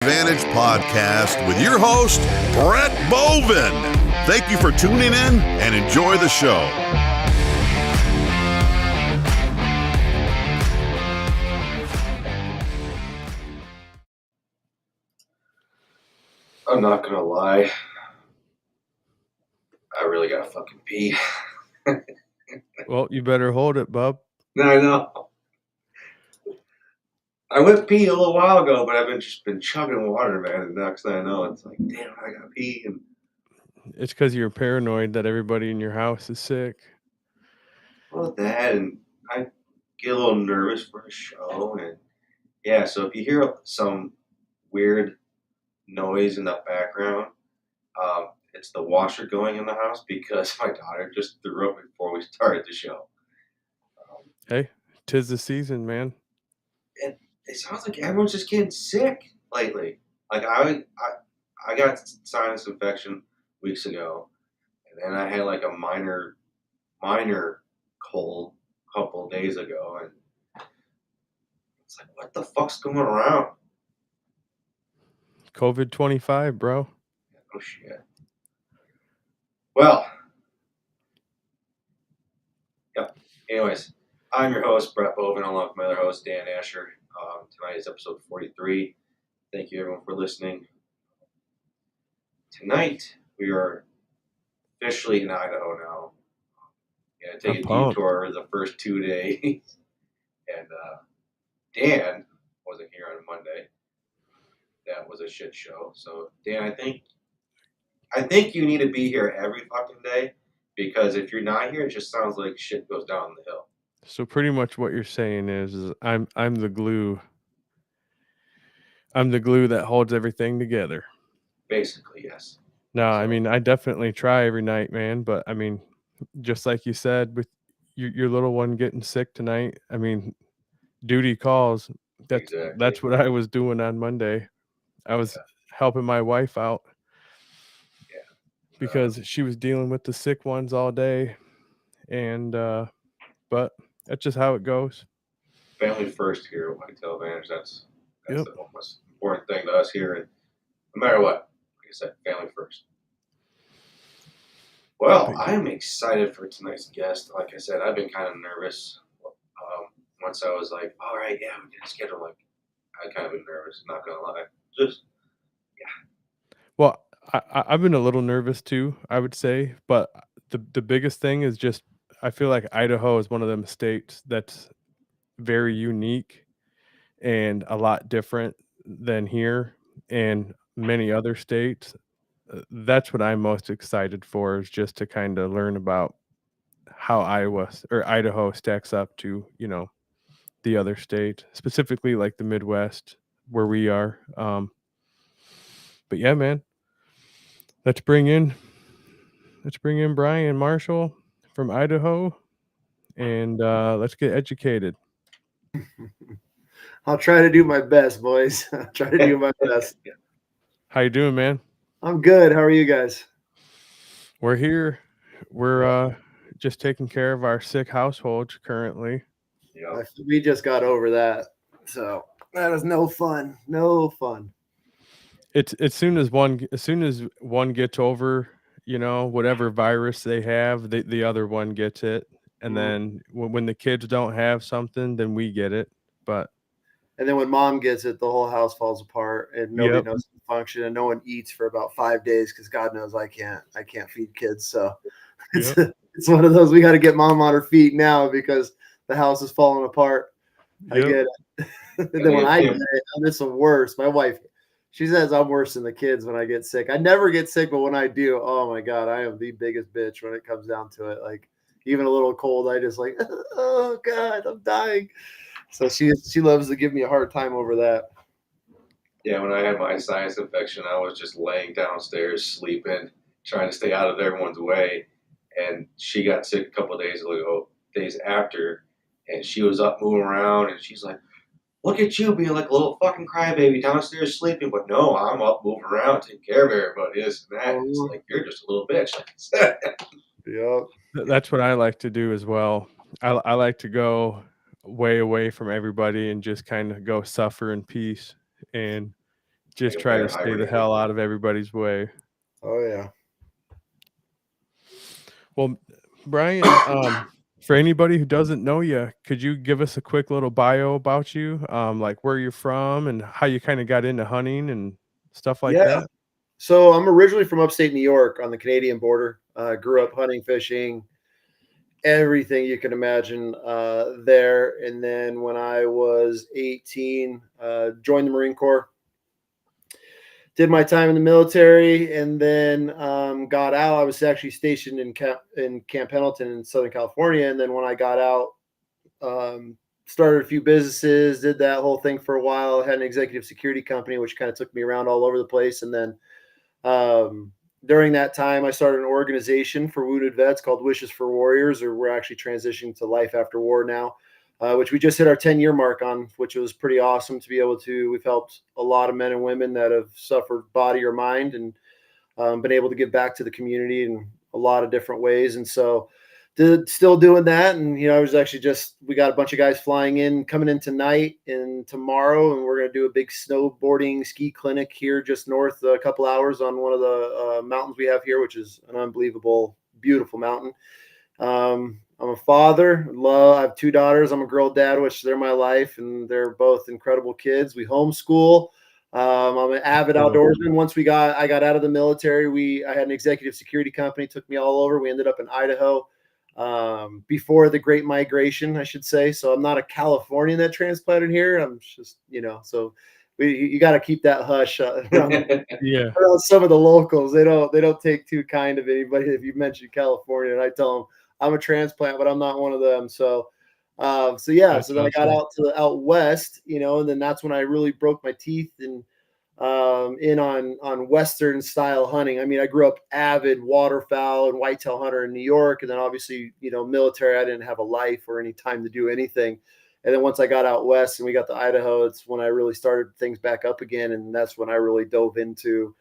Advantage Podcast with your host, Brett Bovin. Thank you for tuning in and enjoy the show. I'm not gonna lie. I really gotta fucking pee. Well, you better hold it, bub. I know. I went pee a little while ago, but I've just been chugging water, man. And next thing I know, it's like, damn, I gotta pee. And It's because you're paranoid that everybody in your house is sick. well, that, and I get a little nervous for a show, and yeah. So if you hear some weird noise in the background, it's the washer going in the house because my daughter just threw up before we started the show. Hey, 'tis the season, man. It sounds like everyone's just getting sick lately. Like I got sinus infection weeks ago, and then I had like a minor cold a couple of days ago, and it's like, what the fuck's going around? COVID-25, bro. Oh shit. Well, yeah. Anyways, I'm your host Brett Bovin, along with my other host Dan Asher. Tonight is episode 43. Thank you everyone for listening. Tonight we are officially in Idaho now. Take a detour the first 2 days, and Dan wasn't here on Monday. That was a shit show. So Dan, I think you need to be here every fucking day, because if you're not here, it just sounds like shit goes down the hill. So pretty much what you're saying is I'm the glue. I'm the glue that holds everything together. Basically, yes. No, I mean, I definitely try every night, man. But I mean, just like you said, with your little one getting sick tonight, I mean, duty calls. That's what I was doing on Monday. I was helping my wife out. Yeah. Because she was dealing with the sick ones all day. And but that's just how it goes. Family first here at Whitetail Advantage. That's the most important thing to us here. And no matter what, like I said, family first. Well, I am excited for tonight's guest. Like I said, I've been kind of nervous. Once I was like, all right, yeah, we did schedule. Like, I kind of been nervous. Not gonna lie, just yeah. Well, I've been a little nervous too, I would say, but the biggest thing is just I feel like Idaho is one of them states that's very unique and a lot different than here and many other states. That's what I'm most excited for, is just to kind of learn about how Idaho stacks up to, the other state, specifically like the Midwest where we are. But yeah, man, let's bring in Bryan Marshall from Idaho, and let's get educated. I'll try to do my best, boys. I'll try to do my best. How you doing, man? I'm good. How are you guys? We're here. We're just taking care of our sick household currently. Yeah. We just got over that, so that is no fun. No fun. It's as soon as one gets over, whatever virus they have, the other one gets it, and then when the kids don't have something, then we get it. And then when mom gets it, the whole house falls apart, and nobody knows how to function, and no one eats for about 5 days because God knows I can't feed kids. So it's one of those, we got to get mom on her feet now because the house is falling apart. I get it. And then when I get it, it's the worst. My wife, she says I'm worse than the kids when I get sick. I never get sick, but when I do, oh my God, I am the biggest bitch when it comes down to it. Like, even a little cold, I just like, oh God, I'm dying. So she loves to give me a hard time over that. Yeah, when I had my sinus infection, I was just laying downstairs sleeping, trying to stay out of everyone's way. And she got sick a couple of days after, and she was up moving around, and she's like, look at you being like a little fucking crybaby downstairs sleeping. But no, I'm up moving around, taking care of everybody. This and that. It's like, you're just a little bitch. Yep. That's what I like to do as well. I like to go way away from everybody and just kind of go suffer in peace. And Just try to stay the hell out of everybody's way. Oh yeah. Well, Bryan, for anybody who doesn't know you, could you give us a quick little bio about you, like where you're from and how you kind of got into hunting and stuff like that? So I'm originally from upstate New York on the Canadian border. Grew up hunting, fishing, everything you can imagine there. And then when I was 18, joined the Marine Corps. Did my time in the military, and then got out. I was actually stationed in Camp Pendleton in Southern California. And then when I got out, started a few businesses, did that whole thing for a while, had an executive security company, which kind of took me around all over the place. And then during that time, I started an organization for wounded vets called Wishes for Warriors, or we're actually transitioning to Life After War now, which we just hit our 10-year mark on, which was pretty awesome to be able to. We've helped a lot of men and women that have suffered body or mind, and been able to give back to the community in a lot of different ways. And so still doing that. And, I was actually we got a bunch of guys coming in tonight and tomorrow, and we're going to do a big snowboarding ski clinic here just north, a couple hours on one of the mountains we have here, which is an unbelievable, beautiful mountain. I'm a father. I have 2 daughters. I'm a girl dad, which they're my life, and they're both incredible kids. We homeschool. I'm an avid outdoorsman. Once I got out of the military, I had an executive security company, took me all over. We ended up in Idaho. Before the Great Migration, I should say. So I'm not a Californian that transplanted here. I'm just, so you got to keep that hush around some of the locals. They don't take too kind of anybody if you mention California. And I tell them I'm a transplant, but I'm not one of them. So then I got out west, and then that's when I really broke my teeth and on Western style hunting. I mean, I grew up avid waterfowl and whitetail hunter in New York. And then obviously, military, I didn't have a life or any time to do anything. And then once I got out west and we got to Idaho, it's when I really started things back up again. And that's when I really dove into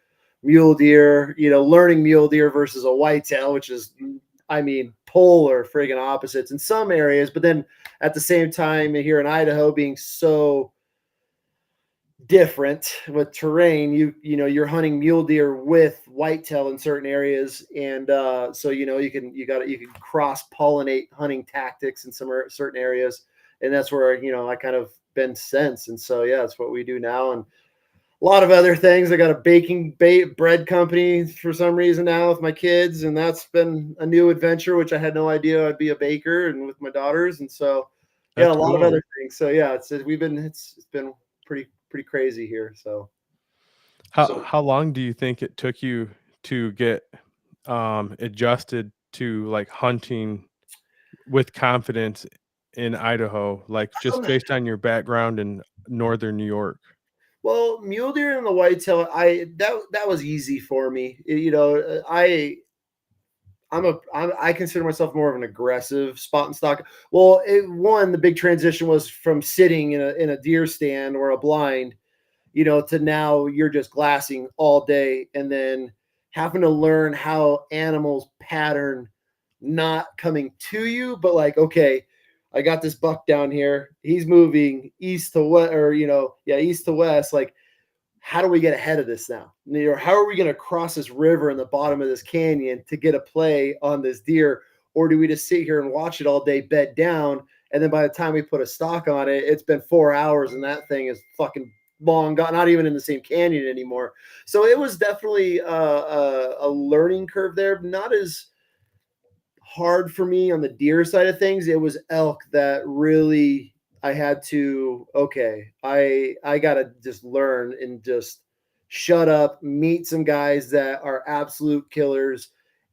mule deer, learning mule deer versus a whitetail, which is, polar friggin' opposites in some areas. But then at the same time here in Idaho being so different with terrain, you're hunting mule deer with whitetail in certain areas, and so you can cross pollinate hunting tactics in some certain areas, and that's where I kind of been since. And so that's what we do now, and a lot of other things. I got a baking bread company for some reason now with my kids, and that's been a new adventure, which I had no idea I'd be a baker, and with my daughters, and so a lot of other things. So it's been pretty crazy here. So how long do you think it took you to get adjusted to like hunting with confidence in Idaho, like just based on your background in northern New York? Well, mule deer and the whitetail, that was easy for me. I consider myself more of an aggressive spot and stock. Well, the big transition was from sitting in a deer stand or a blind, to now you're just glassing all day, and then having to learn how animals pattern, not coming to you, but like, okay, I got this buck down here. He's moving east to west, or east to west. Like, how do we get ahead of this now? How are we going to cross this river in the bottom of this canyon to get a play on this deer? Or do we just sit here and watch it all day, bed down, and then by the time we put a stock on it, it's been 4 hours and that thing is fucking long gone, not even in the same canyon anymore. So it was definitely a learning curve there. Not as hard for me on the deer side of things. It was elk that really I had to, I got to just learn and just shut up, meet some guys that are absolute killers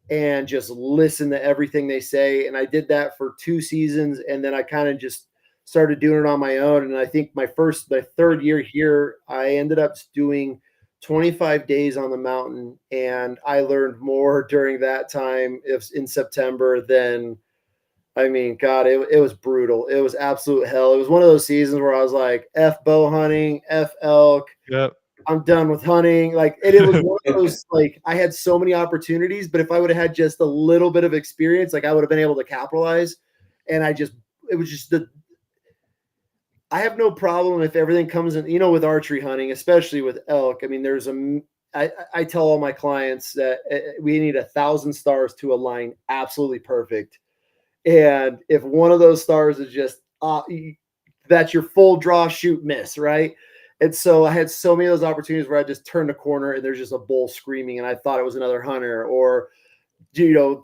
and just listen to everything they say. And I did that for 2 seasons. And then I kind of just started doing it on my own. And I think my 3rd year here, I ended up doing 25 days on the mountain. And I learned more during that time in September than, God, it was brutal. It was absolute hell. It was one of those seasons where I was like, F bow hunting, F elk. Yep. I'm done with hunting. Like, it was one of those, like, I had so many opportunities, but if I would have had just a little bit of experience, like, I would have been able to capitalize. And it was just I have no problem if everything comes in, with archery hunting, especially with elk. I mean, I tell all my clients that we need 1,000 stars to align absolutely perfect. And if one of those stars is just, that's your full draw, shoot, miss, right? And so I had so many of those opportunities where I just turned a corner and there's just a bull screaming and I thought it was another hunter, or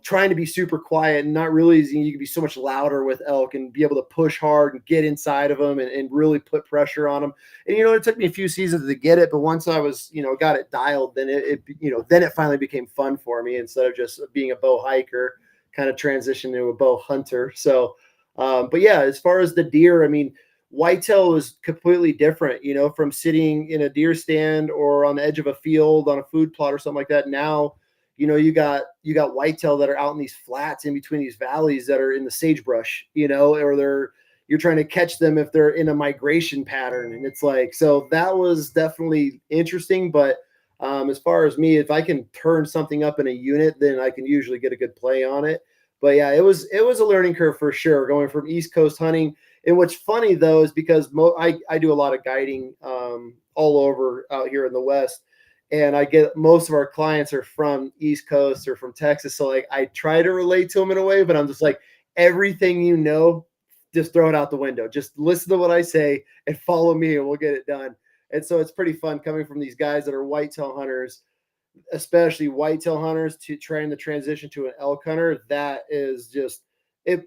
trying to be super quiet and not realizing you can be so much louder with elk and be able to push hard and get inside of them and really put pressure on them. And, it took me a few seasons to get it, but once I was, got it dialed, then then it finally became fun for me instead of just being a bow hiker, kind of transitioned to a bow hunter. So, but yeah, as far as the deer, I mean, whitetail is completely different, from sitting in a deer stand or on the edge of a field on a food plot or something like that. Now, you got whitetail that are out in these flats in between these valleys that are in the sagebrush, or you're trying to catch them if they're in a migration pattern. And it's like, so that was definitely interesting. But as far as me, if I can turn something up in a unit, then I can usually get a good play on it. But yeah, it was a learning curve for sure, going from East Coast hunting. And what's funny though, is because I do a lot of guiding all over out here in the West. And I get most of our clients are from East Coast or from Texas. So like I try to relate to them in a way, but I'm just like, everything, just throw it out the window. Just listen to what I say and follow me and we'll get it done. And so it's pretty fun coming from these guys that are whitetail hunters, especially whitetail hunters, to trying to transition to an elk hunter. That is just, if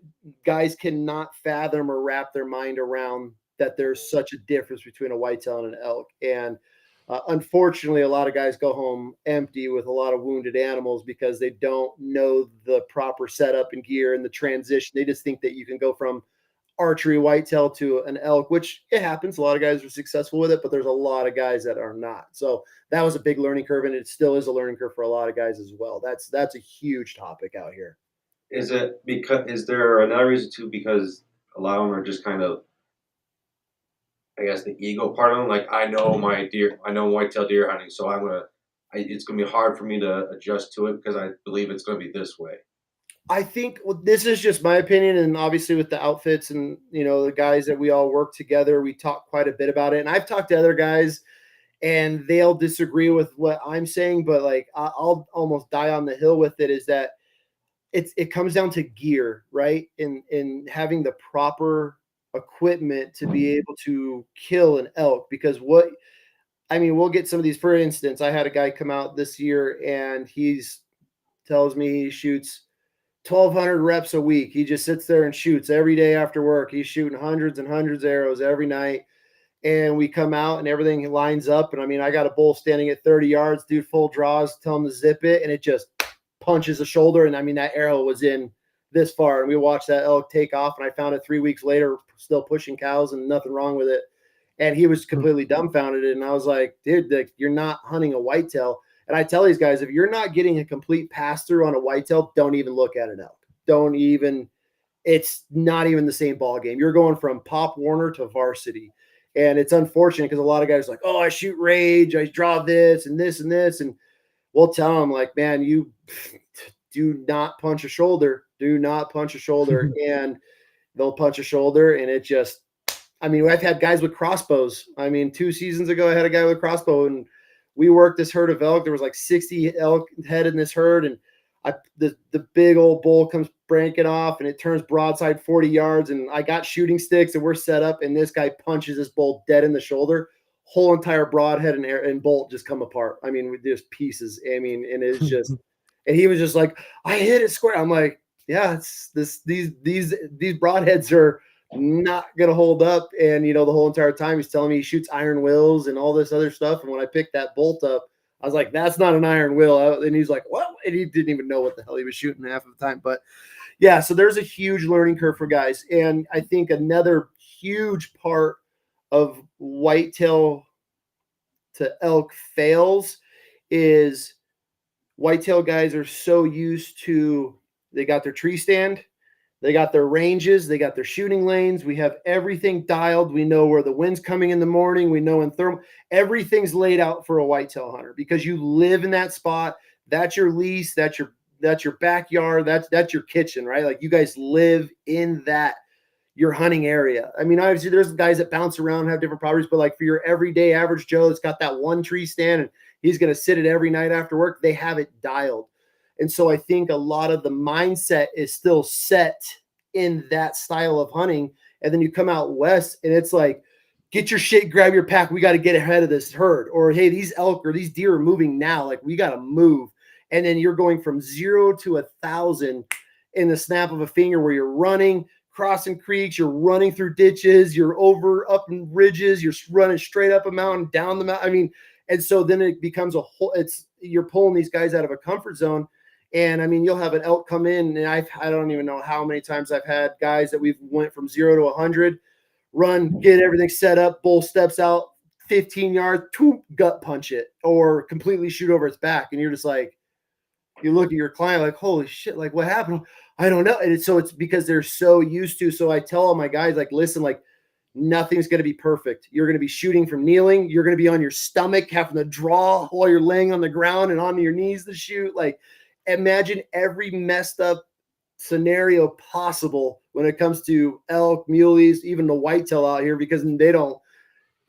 guys cannot fathom or wrap their mind around that there's such a difference between a whitetail and an elk. And unfortunately, a lot of guys go home empty with a lot of wounded animals because they don't know the proper setup and gear and the transition. They just think that you can go from archery whitetail to an elk, which it happens. A lot of guys are successful with it, but there's a lot of guys that are not. So that was a big learning curve, and it still is a learning curve for a lot of guys as well. That's a huge topic out here. Is there another reason too? Because a lot of them are just kind of, I guess, the ego part of them. Like, I know whitetail deer hunting, so it's gonna be hard for me to adjust to it because I believe it's gonna be this way. I think this is just my opinion, and obviously with the outfits and the guys that we all work together, we talk quite a bit about it. And I've talked to other guys, and they'll disagree with what I'm saying, but like I'll almost die on the hill with it. Is that it comes down to gear, right? In having the proper equipment to be able to kill an elk. Because we'll get some of these. For instance, I had a guy come out this year and tells me he shoots 1,200 reps a week. He just sits there and shoots every day after work. He's shooting hundreds and hundreds of arrows every night. And we come out and everything lines up. And I got a bull standing at 30 yards, dude, full draws, tell him to zip it. And it just punches the shoulder. And that arrow was in this far. And we watched that elk take off. And I found it 3 weeks later, still pushing cows and nothing wrong with it. And he was completely dumbfounded. And I was like, dude, you're not hunting a whitetail. And I tell these guys, if you're not getting a complete pass through on a whitetail, don't even look at an elk. It's not even the same ball game. You're going from Pop Warner to varsity. And it's unfortunate because a lot of guys are like, oh, I shoot rage, I draw this and this and this. And we'll tell them, like, man, you do not punch a shoulder. Do not punch a shoulder. And they'll punch a shoulder. And it just, I've had guys with crossbows. 2 seasons ago, I had a guy with a crossbow, and we worked this herd of elk. There was like 60 elk head in this herd. And the big old bull comes breaking off, and it turns broadside 40 yards. And I got shooting sticks, and we're set up, and this guy punches this bull dead in the shoulder. Whole entire broadhead and bolt just come apart. There's pieces. And it's just, and he was just like, I hit it square. I'm like, yeah, it's these broadheads are not gonna hold up. And the whole entire time he's telling me he shoots iron wills and all this other stuff. And when I picked that bolt up, I was like, that's not an iron will. And he's like, what? And he didn't even know what the hell he was shooting half of the time. But yeah, so there's a huge learning curve for guys. And I think another huge part of whitetail to elk fails is whitetail guys are so used to, they got their tree stand, they got their ranges, they got their shooting lanes. We have everything dialed. We know where the wind's coming in the morning. We know in thermal, everything's laid out for a whitetail hunter because you live in that spot. That's your lease. That's your backyard. That's your kitchen, right? Like, you guys live in that. your hunting area. I mean, obviously there's guys that bounce around, have different properties, but like for your everyday average Joe that's got that one tree stand and he's going to sit it every night after work, they have it dialed. And so I think a lot of the mindset is still set in that style of hunting. And then you come out west and it's like, get your shit, grab your pack. We got to get ahead of this herd. Or, hey, these elk or these deer are moving now. Like, we got to move. And then you're going from 0 to 1,000 in the snap of a finger, where you're running, crossing creeks, you're running through ditches, you're up in ridges, you're running straight up a mountain, down the mountain. I mean, and so then it becomes you're pulling these guys out of a comfort zone. And I mean, you'll have an elk come in, and I don't even know how many times I've had guys that we've went from 0 to 100, run, get everything set up, bull steps out 15 yards, gut punch it, or completely shoot over its back. And you're just like, you look at your client like, holy shit, like what happened? I don't know. And it's because they're so used to. So I tell all my guys, like, listen, like, nothing's going to be perfect. You're going to be shooting from kneeling. You're going to be on your stomach, having to draw while you're laying on the ground and on your knees to shoot. Like, imagine every messed up scenario possible when it comes to elk, muleys, even the whitetail out here, because they don't,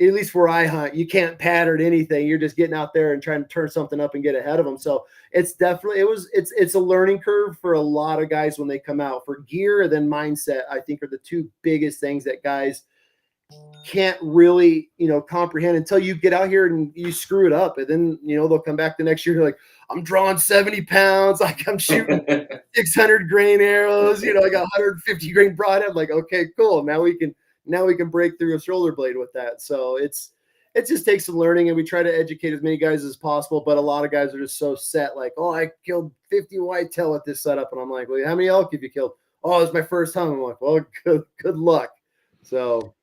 at least where I hunt, you can't pattern anything. You're just getting out there and trying to turn something up and get ahead of them. So it's definitely, it's a learning curve for a lot of guys when they come out. For gear and then mindset, I think, are the two biggest things that guys can't really, comprehend until you get out here and you screw it up. And then, they'll come back the next year, like, I'm drawing 70 pounds. Like, I'm shooting 600 grain arrows. I got 150 grain broadhead. Like, okay, cool. Now we can break through a shoulder blade with that. So it just takes some learning, and we try to educate as many guys as possible. But a lot of guys are just so set, like, oh, I killed 50 whitetail at this setup. And I'm like, well, how many elk have you killed? Oh, it's my first hunt. I'm like, well, good luck. So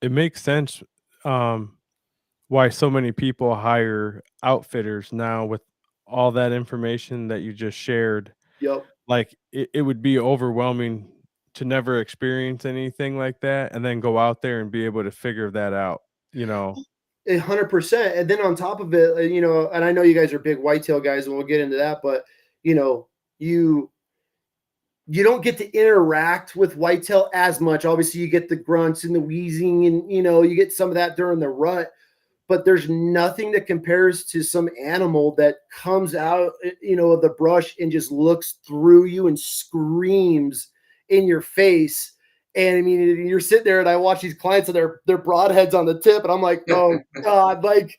it makes sense why so many people hire outfitters now with all that information that you just shared. Yep. Like, it would be overwhelming to never experience anything like that and then go out there and be able to figure that out, 100%. And then on top of it, and I know you guys are big whitetail guys, and we'll get into that, but you don't get to interact with whitetail as much. Obviously, you get the grunts and the wheezing, and you get some of that during the rut. But there's nothing that compares to some animal that comes out, of the brush and just looks through you and screams in your face. And I mean, you're sitting there, and I watch these clients and their broadheads on the tip, and I'm like, oh God, like,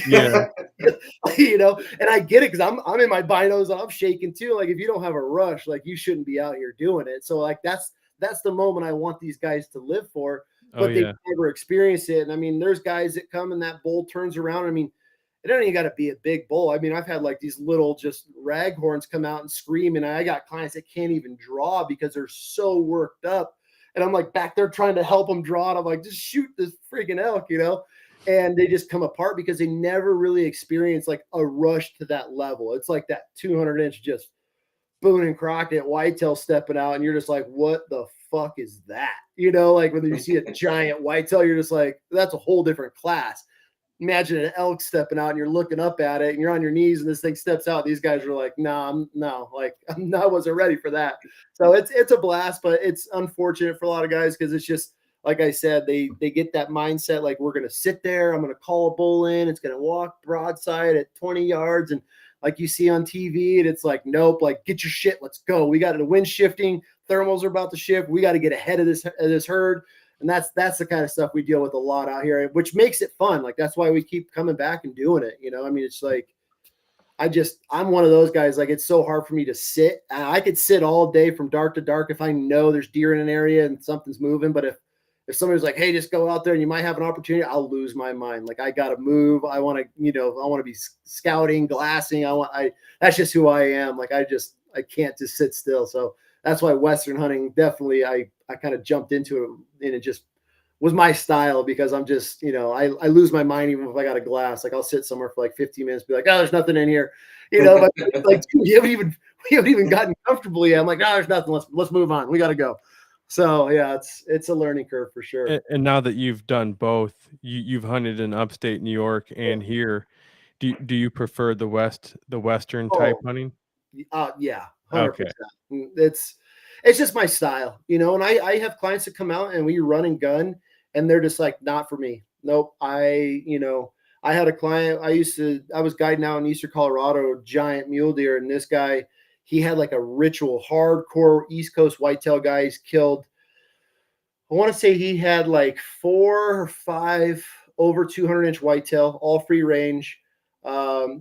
yeah, and I get it, because I'm in my binos and I'm shaking too. Like, if you don't have a rush, like, you shouldn't be out here doing it. So like, that's the moment I want these guys to live for. But they never experience it. And I mean, there's guys that come and that bull turns around. I mean, it don't even got to be a big bull. I mean, I've had like these little just raghorns come out and scream, and I got clients that can't even draw because they're so worked up. And I'm like back there trying to help them draw. And I'm like, just shoot this freaking elk, and they just come apart because they never really experience like a rush to that level. It's like that 200-inch just Boone and Crockett whitetail stepping out, and you're just like, what the fuck is that? Like when you see a giant whitetail, you're just like, that's a whole different class. Imagine an elk stepping out and you're looking up at it and you're on your knees and this thing steps out. These guys are like, I wasn't ready for that. So it's a blast, but it's unfortunate for a lot of guys, because it's just, like I said, they get that mindset, like, we're going to sit there, I'm going to call a bull in, it's going to walk broadside at 20 yards. And like you see on TV, and it's like, nope, like, get your shit, let's go. We got the wind shifting, thermals are about to shift. We got to get ahead of this herd. And that's the kind of stuff we deal with a lot out here, which makes it fun. Like, that's why we keep coming back and doing it. I mean, it's like, I'm one of those guys, like, it's so hard for me to sit. I could sit all day from dark to dark if I know there's deer in an area and something's moving. But if somebody's like, hey, just go out there and you might have an opportunity, I'll lose my mind. Like, I got to move. I want to be scouting, glassing. That's just who I am. Like, I can't just sit still. So that's why Western hunting, definitely, I kind of jumped into it, and it just was my style, because I'm just, I lose my mind even if I got a glass. Like, I'll sit somewhere for like 15 minutes, be like, oh, there's nothing in here. But like, we haven't even gotten comfortable yet. I'm like, no, there's nothing. Let's move on. We got to go. So yeah, it's a learning curve for sure. And now that you've done both, you've hunted in upstate New York and here, do you prefer the Western type hunting? Yeah, 100%. Okay. it's just my style, you know, and I have clients that come out and we run and gun and they're just like, not for me. Nope. I had a client, I was guiding out in Eastern Colorado, giant mule deer. And this guy, he had like a ritual, hardcore East Coast whitetail guy. He's killed, I want to say he had like 4 or 5 over 200-inch whitetail, all free range.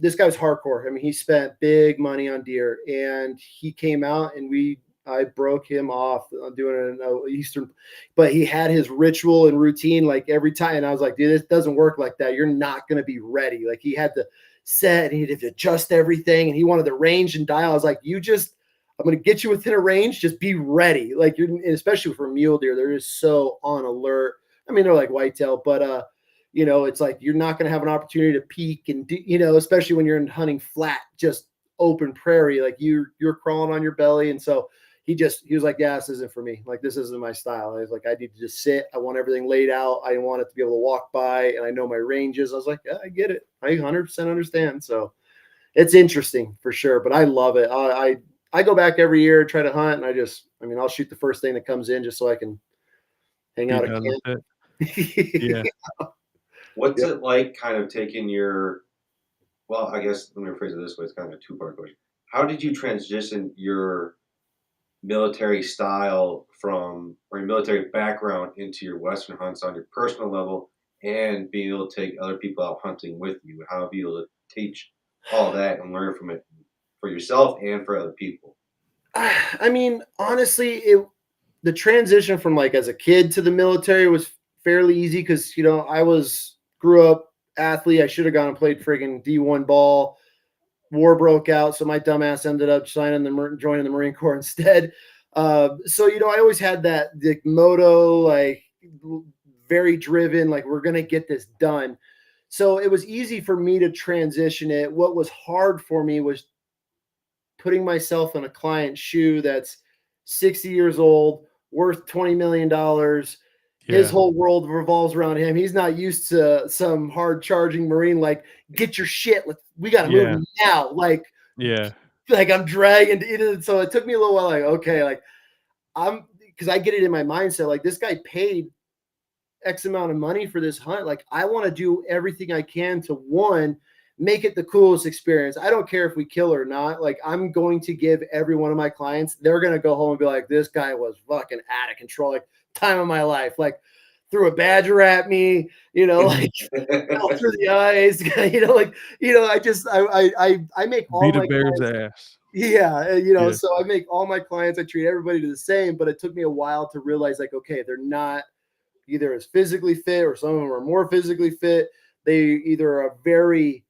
This guy was hardcore. I mean, he spent big money on deer, and he came out and I broke him off doing an Eastern, but he had his ritual and routine like every time. And I was like, dude, this doesn't work like that. You're not going to be ready. Like he had to set and he had to adjust everything, and he wanted the range and dial. I was like, I'm going to get you within a range. Just be ready. Like especially for mule deer, they're just so on alert. I mean, they're like whitetail, but it's like, you're not going to have an opportunity to peek and especially when you're hunting flat, just open prairie, like you're crawling on your belly. And so he was like, yeah, this isn't for me. Like, this isn't my style. I was like, I need to just sit. I want everything laid out. I want it to be able to walk by, and I know my ranges. I was like, yeah, I get it. I 100% understand. So it's interesting for sure, but I love it. I go back every year, try to hunt, and I'll shoot the first thing that comes in just so I can hang out at camp. Yeah. What's it like kind of taking I guess let me rephrase it this way. It's kind of a 2-part question. How did you transition your military style or your military background into your Western hunts on your personal level, and being able to take other people out hunting with you? How have you able to teach all that and learn from it for yourself and for other people? I mean, honestly, the transition from like as a kid to the military was fairly easy because, I grew up athlete. I should have gone and played friggin' D1 ball. War broke out, so my dumbass ended up joining the Marine Corps instead. So I always had that moto, like very driven, like we're gonna get this done. So it was easy for me to transition it. What was hard for me was putting myself in a client's shoe that's 60 years old, worth $20 million. His whole world revolves around him. He's not used to some hard charging Marine, like, get your shit. We got to move now. Like I'm dragging it. So it took me a little while. Like, okay, like because I get it in my mindset. Like, this guy paid X amount of money for this hunt. Like, I want to do everything I can to make it the coolest experience. I don't care if we kill or not. Like, I'm going to give every one of my clients, they're going to go home and be like, this guy was fucking out of control. Like, time of my life. Like, threw a badger at me, like fell through the eyes, I make all beat my a bear's clients, ass. Yeah. So I make all my clients, I treat everybody the same, but it took me a while to realize, like, okay, they're not either as physically fit, or some of them are more physically fit. They either are very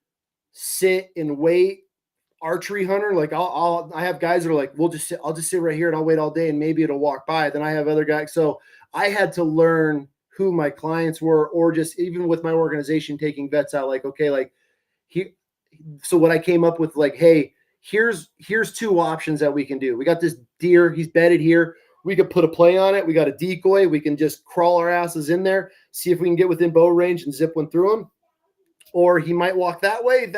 sit and wait archery hunter. Like I have guys that are like, I'll just sit right here and I'll wait all day and maybe it'll walk by. Then I have other guys. So I had to learn who my clients were, or just even with my organization, taking vets out, like, okay, like so what I came up with, like, hey, here's 2 options that we can do. We got this deer, he's bedded here. We could put a play on it. We got a decoy. We can just crawl our asses in there, see if we can get within bow range and zip one through him. Or he might walk that way,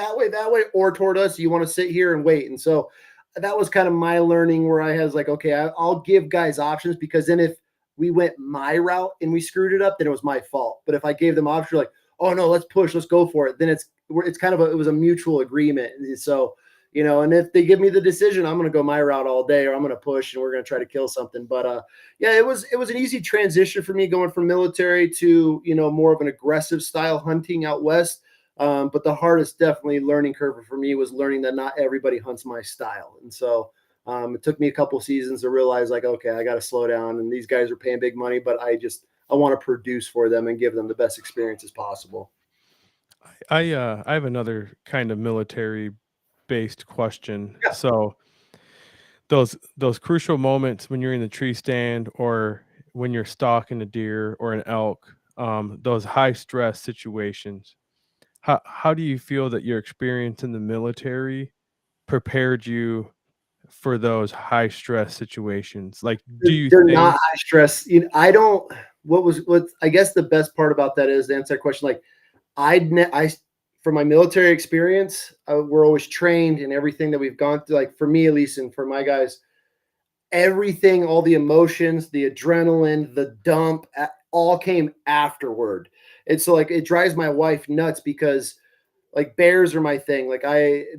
or toward us. You want to sit here and wait. And so that was kind of my learning, where I was like, okay, I'll give guys options, because then if we went my route and we screwed it up, then it was my fault. But if I gave them options, like, oh no, let's push, let's go for it, then it's kind of it was a mutual agreement. And so, and if they give me the decision, I'm going to go my route all day, or I'm going to push and we're going to try to kill something. But it was an easy transition for me, going from military to, more of an aggressive style hunting out west. But the hardest definitely learning curve for me was learning that not everybody hunts my style. And so it took me a couple seasons to realize, like, okay, I got to slow down, and these guys are paying big money, but I want to produce for them and give them the best experiences possible. I have another kind of military based question. Yeah. So those crucial moments when you're in the tree stand, or when you're stalking a deer or an elk, those high stress situations, how do you feel that your experience in the military prepared you for those high stress situations? Like, they're not high stress? What I guess the best part about that is, to answer that question, like, from my military experience, we're always trained in everything that we've gone through. Like, for me at least, and for my guys, everything, all the emotions, the adrenaline, the dump, all came afterward. And so like, it drives my wife nuts because like bears are my thing. Like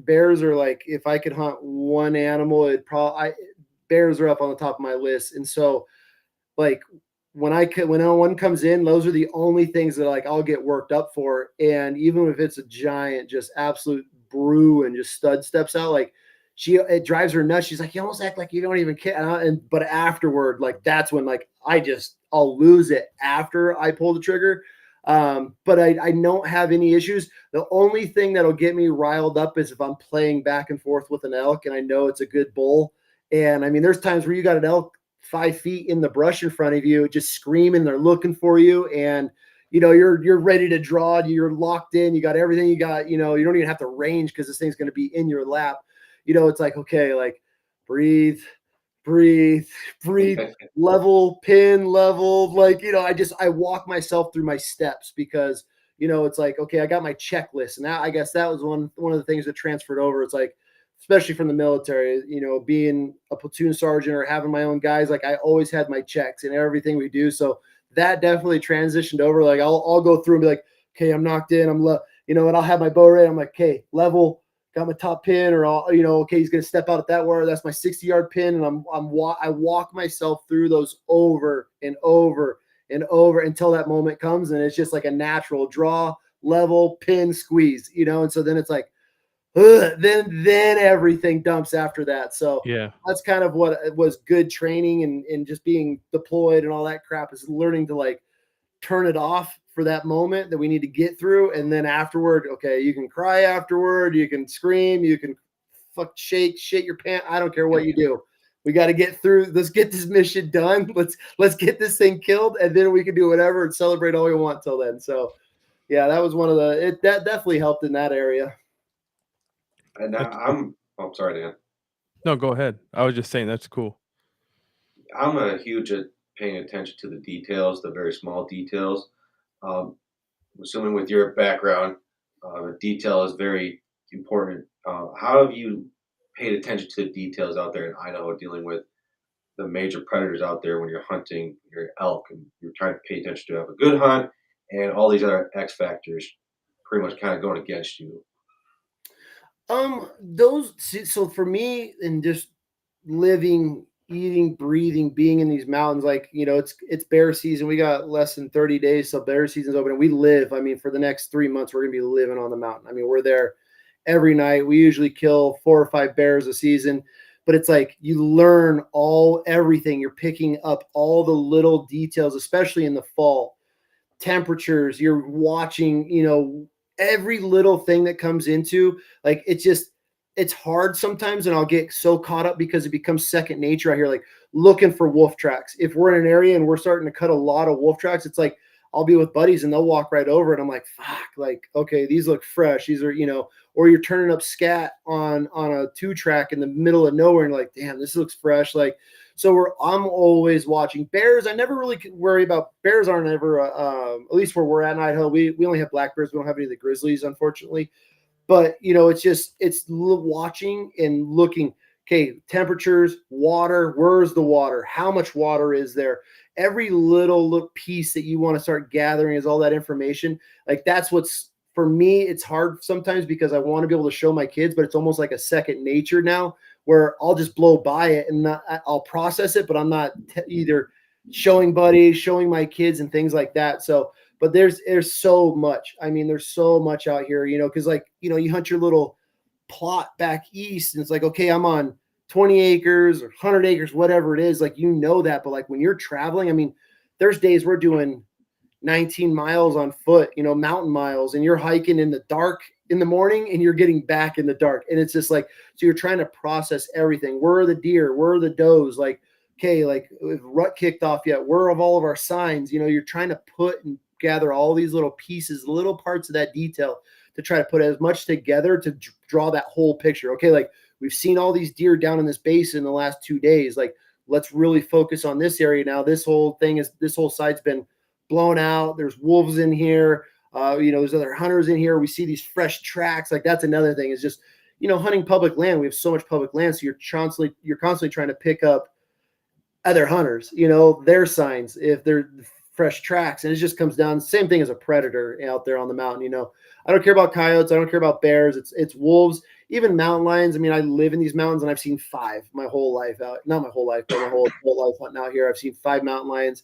bears are like, if I could hunt one animal, bears are up on the top of my list. And so like when one comes in, those are the only things that like I'll get worked up for. And even if it's a giant, just absolute brew and just stud steps out, like it drives her nuts. She's like, you almost act like you don't even care. But afterward, like that's when like I'll lose it after I pull the trigger. But I don't have any issues. The only thing that'll get me riled up is if I'm playing back and forth with an elk and I know it's a good bull. And I mean, there's times where you got an elk 5 feet in the brush in front of you, just screaming, they're looking for you. And, you're ready to draw, you're locked in, you got everything you got, you don't even have to range because this thing's going to be in your lap. It's like, okay, like breathe, level, pin level. Like, I walk myself through my steps because, it's like, okay, I got my checklist. And I guess that was one of the things that transferred over. It's like, especially from the military, being a platoon sergeant or having my own guys, like I always had my checks in everything we do. So that definitely transitioned over. Like I'll go through and be like, okay, I'm knocked in. And I'll have my bow ready. I'm like, okay, level, got my top pin, or okay, he's going to step out at that wire. That's my 60-yard pin. And I walk myself through those over and over and over until that moment comes. And it's just like a natural draw, level, pin, squeeze, And so then it's like, then everything dumps after that. So yeah, that's kind of what was good training and just being deployed and all that crap, is learning to like turn it off for that moment that we need to get through. And then afterward, okay, you can cry afterward, you can scream, you can shit your pants. I don't care what you do. We got to get through. Let's get this mission done. Let's get this thing killed, and then we can do whatever and celebrate all we want till then. So yeah, that was that definitely helped in that area. And I'm sorry, Dan. No, go ahead. I was just saying that's cool. I'm a huge at paying attention to the details, the very small details. Assuming with your background, detail is very important. How have you paid attention to the details out there in Idaho, dealing with the major predators out there when you're hunting your elk and you're trying to pay attention to have a good hunt and all these other X factors pretty much kind of going against you? So for me, and just living, eating, breathing, being in these mountains, like, it's bear season. We got less than 30 days. So bear season's open and we live, for the next 3 months, we're going to be living on the mountain. We're there every night. We usually kill 4 or 5 bears a season, but it's like, you learn everything. You're picking up all the little details, especially in the fall, temperatures, you're watching, every little thing that comes into, like, it's hard sometimes. And I'll get so caught up because it becomes second nature. I hear like looking for wolf tracks. If we're in an area and we're starting to cut a lot of wolf tracks, it's like, I'll be with buddies and they'll walk right over it. I'm like, fuck, like, okay, these look fresh. These are, or you're turning up scat on a 2-track in the middle of nowhere and like, damn, this looks fresh. Like, so I'm always watching bears. I never really worry about bears. Aren't ever, at least where we're at in Idaho, we only have black bears. We don't have any of the grizzlies, unfortunately. But, it's watching and looking, okay, temperatures, water, where's the water? How much water is there? Every little piece that you want to start gathering is all that information. Like, that's what's, for me, it's hard sometimes because I want to be able to show my kids, but it's almost like a second nature now where I'll just blow by it and I'll process it, but I'm not either showing buddies, showing my kids and things like that. So, but there's so much. There's so much out here, because like, you hunt your little plot back east and it's like, okay, I'm on 20 acres or 100 acres, whatever it is. Like, that. But like when you're traveling, there's days we're doing 19 miles on foot, mountain miles, and you're hiking in the dark in the morning and you're getting back in the dark. And it's just like, so you're trying to process everything. Where are the deer? Where are the does? Like, okay, like if rut kicked off yet, where are all of our signs? You're trying to put and gather all these little pieces, little parts of that detail to try to put as much together to draw that whole picture. Okay, like we've seen all these deer down in this basin in the last 2 days. Like, let's really focus on this area now. This whole side's been blown out. There's wolves in here. There's other hunters in here. We see these fresh tracks. Like, that's another thing, is just, hunting public land. We have so much public land. So you're constantly trying to pick up other hunters, you know, their signs, if they're fresh tracks. And it just comes down, same thing as a predator out there on the mountain. You know, I don't care about coyotes. I don't care about bears. It's wolves, even mountain lions. I mean, I live in these mountains and I've seen 5 my whole life out, not my whole life, but my whole life hunting out here. I've seen 5 mountain lions.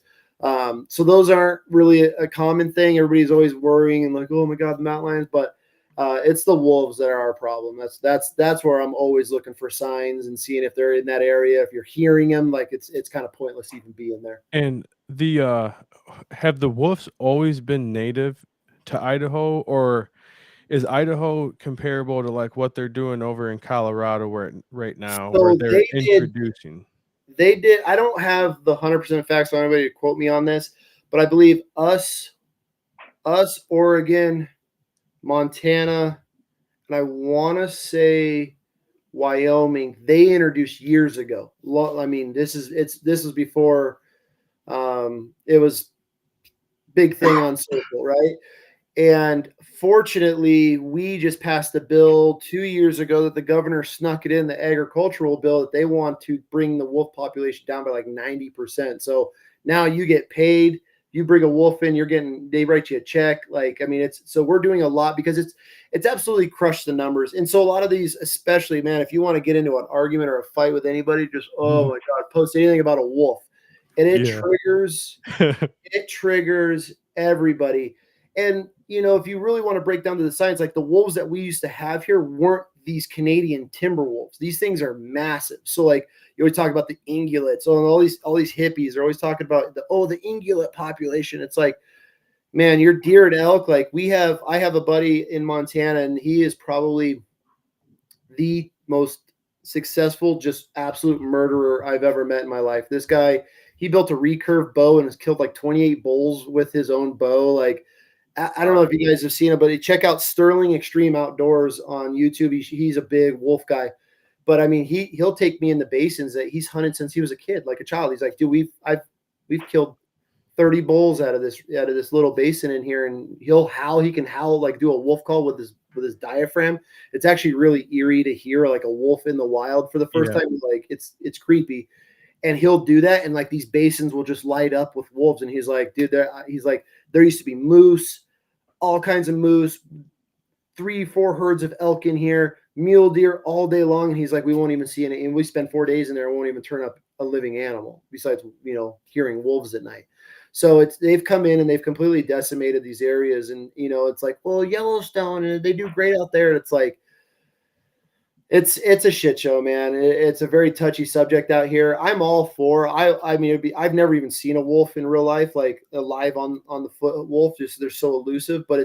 So those aren't really a common thing. Everybody's always worrying and like, oh my God, the mountain lions, but it's the wolves that are our problem. That's where I'm always looking for signs and seeing if they're in that area. If you're hearing them, like it's kind of pointless even being there. And the have the wolves always been native to Idaho, or is Idaho comparable to like what they're doing over in Colorado right now, So where they're introducing? They did. I don't have the 100% facts on anybody to quote me on this, but I believe us, Oregon, Montana, and I want to say Wyoming, they introduced years ago. I mean, this was before it was big thing on Circle, right? And fortunately, we just passed a bill 2 years ago that the governor snuck it in, the agricultural bill, that they want to bring the wolf population down by like 90%. So now you get paid. You bring a wolf in, they write you a check. Like, I mean, so we're doing a lot because it's absolutely crushed the numbers. And so a lot of these, especially, man, if you want to get into an argument or a fight with anybody, just, oh my God, post anything about a wolf. And it triggers everybody. And, you know, if you really want to break down to the science, like the wolves that we used to have here weren't these Canadian timber wolves. These things are massive. So like you always talk about the ungulates. So all these hippies are always talking about the ungulate population. It's like, man, your deer and elk, like I have a buddy in Montana, and he is probably the most successful, just absolute murderer I've ever met in my life. This guy, he built a recurve bow and has killed like 28 bulls with his own bow. Like, I don't know if you guys have seen it, but check out Sterling Extreme Outdoors on YouTube. He's a big wolf guy, but I mean, he'll take me in the basins that he's hunted since he was a kid, like a child. He's like, dude, we've killed 30 bulls out of this little basin in here, and he can howl, like do a wolf call with his diaphragm. It's actually really eerie to hear like a wolf in the wild for the first time. Like it's creepy. And he'll do that, and like these basins will just light up with wolves. And he's like, dude, there used to be moose, all kinds of moose, 3-4 herds of elk in here, mule deer all day long. And he's like, we won't even see any. And we spend 4 days in there, won't even turn up a living animal besides, you know, hearing wolves at night. So they've come in and they've completely decimated these areas. And, you know, it's like, well, Yellowstone, and they do great out there. And it's like, it's a shit show, man. It's a very touchy subject out here. I'm all for. I mean, I've never even seen a wolf in real life, like alive on the foot wolf. Just they're so elusive. But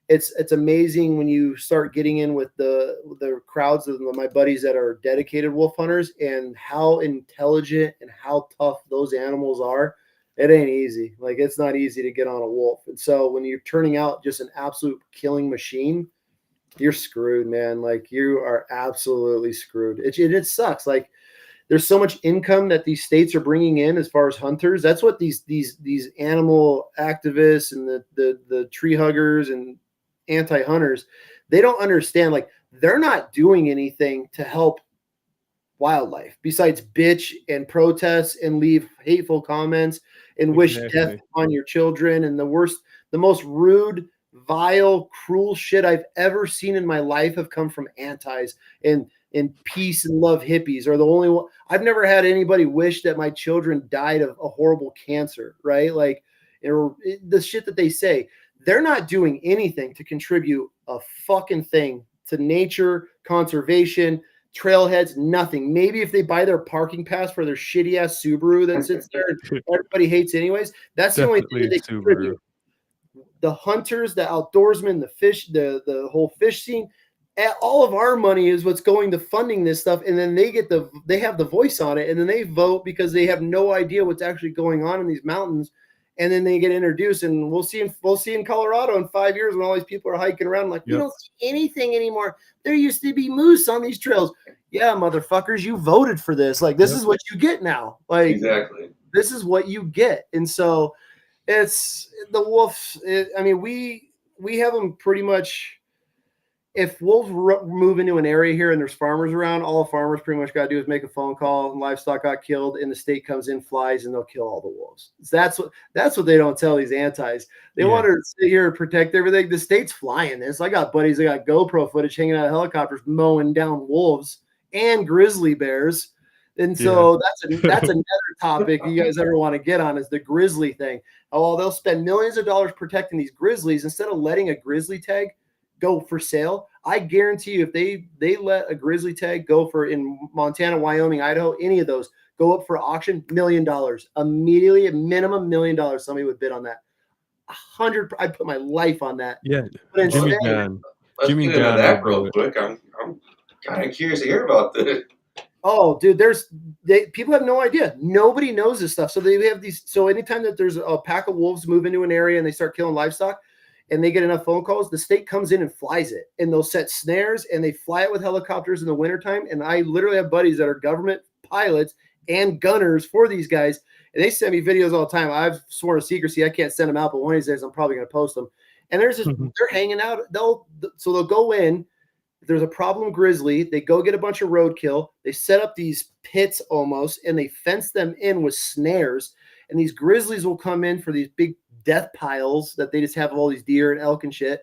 it's amazing when you start getting in with the crowds of my buddies that are dedicated wolf hunters, and how intelligent and how tough those animals are. It ain't easy. Like, it's not easy to get on a wolf. And so when you're turning out just an absolute killing machine, you're screwed, man. Like, you are absolutely screwed. It sucks. Like, there's so much income that these states are bringing in as far as hunters. That's what these animal activists and the tree huggers and anti-hunters, they don't understand. Like, they're not doing anything to help wildlife besides bitch and protest and leave hateful comments and wish death on your children. And the most rude, vile, cruel shit I've ever seen in my life have come from antis and peace and love hippies are the only one. I've never had anybody wish that my children died of a horrible cancer, right? Like, the shit that they say, they're not doing anything to contribute a fucking thing to nature, conservation, trailheads, nothing. Maybe if they buy their parking pass for their shitty ass Subaru that sits there and everybody hates anyways, that's the only thing that they contribute. The hunters, the outdoorsmen, the fish, the whole fish scene, all of our money is what's going to funding this stuff. And then they have the voice on it, and then they vote because they have no idea what's actually going on in these mountains. And then they get introduced, and we'll see in Colorado in 5 years when all these people are hiking around like, we don't see anything anymore. There used to be moose on these trails. Yeah, motherfuckers, you voted for this. Like, this is what you get now. Like, exactly. This is what you get. And so it's the wolves. I mean, we have them pretty much if wolves move into an area here and there's farmers around, all the farmers pretty much got to do is make a phone call, and livestock got killed, and the state comes in, flies, and they'll kill all the wolves. That's what they don't tell these antis. They want to sit here and protect everything. The state's flying this. I got buddies that got GoPro footage hanging out of helicopters mowing down wolves and grizzly bears. And so that's another topic you guys ever want to get on is the grizzly thing. Oh, they'll spend millions of dollars protecting these grizzlies instead of letting a grizzly tag go for sale. I guarantee you, if they let a grizzly tag go for in Montana, Wyoming, Idaho, any of those go up for auction, $1 million immediately, a minimum $1 million. Somebody would bid on that. 100. I'd put my life on that. Yeah, but instead, Let's get into that real quick. I'm kind of curious to hear about this. Oh, dude, people have no idea. Nobody knows this stuff. So they have these. So anytime that there's a pack of wolves move into an area and they start killing livestock, and they get enough phone calls, the state comes in and flies it, and they'll set snares and they fly it with helicopters in the wintertime. And I literally have buddies that are government pilots and gunners for these guys, and they send me videos all the time. I've sworn to secrecy. I can't send them out, but one of these days I'm probably going to post them. And there's just they're hanging out. They'll go in. If there's a problem grizzly, they go get a bunch of roadkill. They set up these pits almost, and they fence them in with snares. And these grizzlies will come in for these big death piles that they just have all these deer and elk and shit.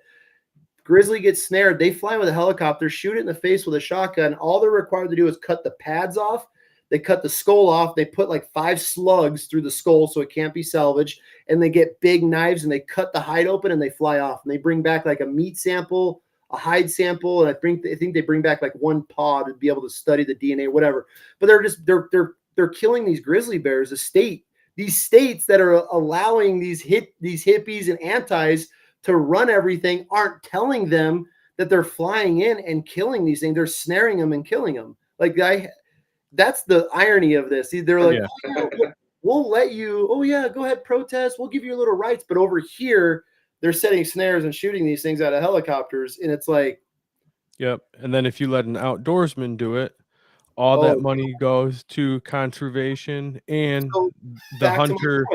Grizzly gets snared. They fly with a helicopter, shoot it in the face with a shotgun. All they're required to do is cut the pads off. They cut the skull off. They put like 5 slugs through the skull so it can't be salvaged. And they get big knives and they cut the hide open and they fly off. And they bring back like a meat sample, a hide sample, and I think they bring back like 1 paw to be able to study the DNA, whatever. But they're killing these grizzly bears. These states that are allowing these hippies and antis to run everything aren't telling them that they're flying in and killing these things. They're snaring them and killing them. Like that's the irony of this. They're like, we'll let you. Oh yeah, go ahead, protest. We'll give you your little rights. But over here, they're setting snares and shooting these things out of helicopters, and it's like, yep. And then if you let an outdoorsman do it, all that money goes to conservation, and the hunter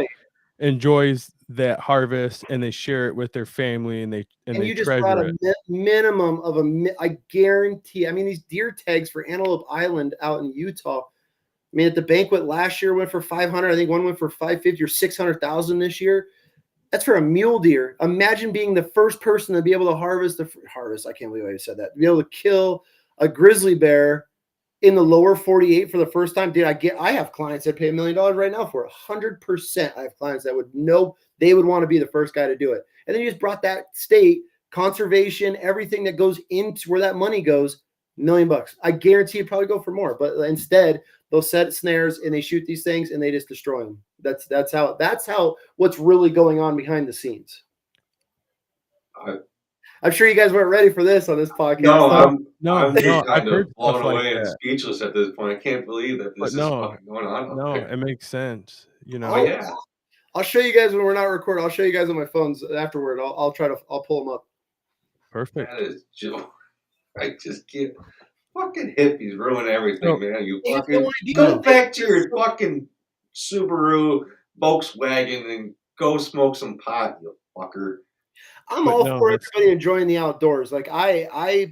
enjoys that harvest, and they share it with their family, and they you just treasure brought it. a minimum of I guarantee. I mean, these deer tags for Antelope Island out in Utah. I mean, at the banquet last year went for 500. I think one went for 550 or 600,000 this year. That's for a mule deer. Imagine being the first person to be able to harvest. I can't believe I said that. To be able to kill a grizzly bear in the lower 48 for the first time. Dude, I have clients that pay $1 million right now for 100%. I have clients that would know they would want to be the first guy to do it. And then you just brought that state conservation, everything that goes into where that money goes, $1 million. I guarantee you'd probably go for more, but instead they'll set snares and they shoot these things and they just destroy them. That's how what's really going on behind the scenes. I'm sure you guys weren't ready for this on this podcast. No, I'm kind of blown away and speechless at this point. I can't believe that this is fucking going on. No, it makes sense. You know. I'll show you guys when we're not recording. I'll show you guys on my phones afterward. I'll pull them up. Perfect. That is I just can't. Fucking hippies ruin everything, man. You fucking go back to your fucking Subaru Volkswagen and go smoke some pot, you fucker. I'm all for everybody enjoying the outdoors. Like I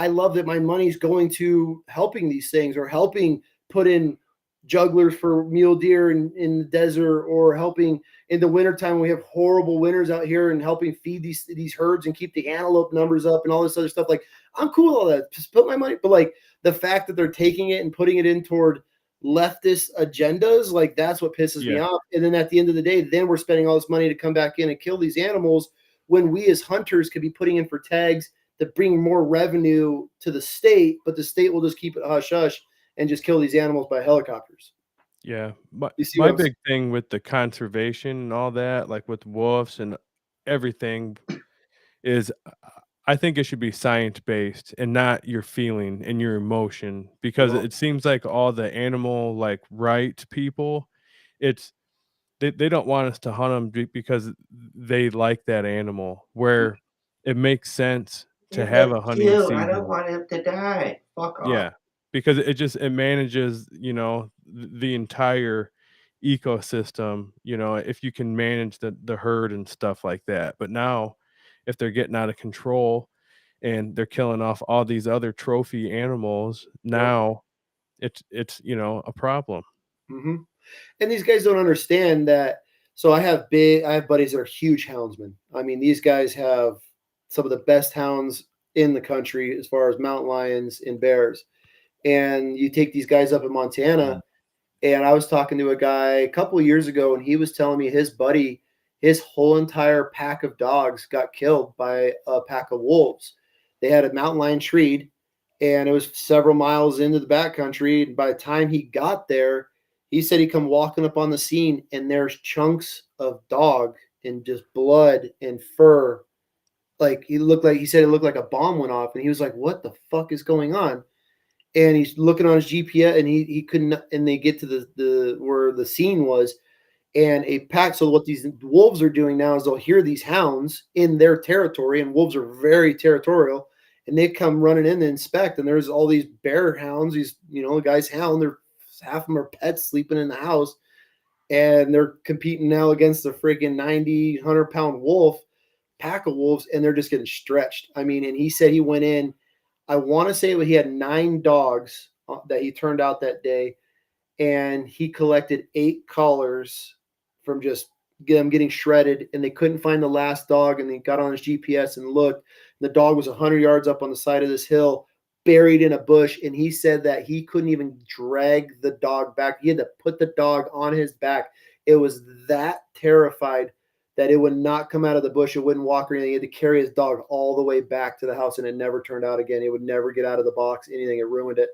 love that my money's going to helping these things, or helping put in jugglers for mule deer in the desert, or helping in the wintertime when we have horrible winters out here, and helping feed these herds and keep the antelope numbers up and all this other stuff. Like, I'm cool with all that. Just put my money, but like the fact that they're taking it and putting it in toward leftist agendas, like that's what pisses me off. And then at the end of the day, then we're spending all this money to come back in and kill these animals, when we as hunters could be putting in for tags that bring more revenue to the state, but the state will just keep it hush hush and just kill these animals by helicopters. Yeah. My big thing with the conservation and all that, like with wolves and everything, is I think it should be science-based and not your feeling and your emotion, because it seems like all the animal like rights people, they don't want us to hunt them because they like that animal, where it makes sense to have a hunting season. I don't want him to die. Fuck off. Yeah, because it manages, the entire ecosystem, if you can manage the herd and stuff like that. But now, if they're getting out of control and they're killing off all these other trophy animals. Now it's a problem. Mm-hmm. And these guys don't understand that. So I have buddies that are huge houndsmen. I mean, these guys have some of the best hounds in the country as far as mountain lions and bears. And you take these guys up in Montana, and I was talking to a guy a couple of years ago, and he was telling me his buddy, his whole entire pack of dogs got killed by a pack of wolves. They had a mountain lion treed, and it was several miles into the backcountry. And by the time he got there, he said he come walking up on the scene, and there's chunks of dog and just blood and fur. Like he said it looked like a bomb went off, and he was like, "What the fuck is going on?" And he's looking on his GPS, and he couldn't. And they get to the where the scene was, and a pack. So what these wolves are doing now is they'll hear these hounds in their territory, and wolves are very territorial, and they come running in to inspect. And there's all these bear hounds. These the guy's hound. They're half of them are pets sleeping in the house, and they're competing now against the freaking 90, 100-pound wolf pack of wolves, and they're just getting stretched. I mean, and he said he went in. I want to say he had 9 dogs that he turned out that day, and he collected 8 collars from just them getting shredded, and they couldn't find the last dog, and he got on his GPS and looked. The dog was 100 yards up on the side of this hill, buried in a bush, and he said that he couldn't even drag the dog back. He had to put the dog on his back. It was that terrified that it would not come out of the bush. It wouldn't walk or anything. He had to carry his dog all the way back to the house, and it never turned out again. It would never get out of the box, anything. It ruined it.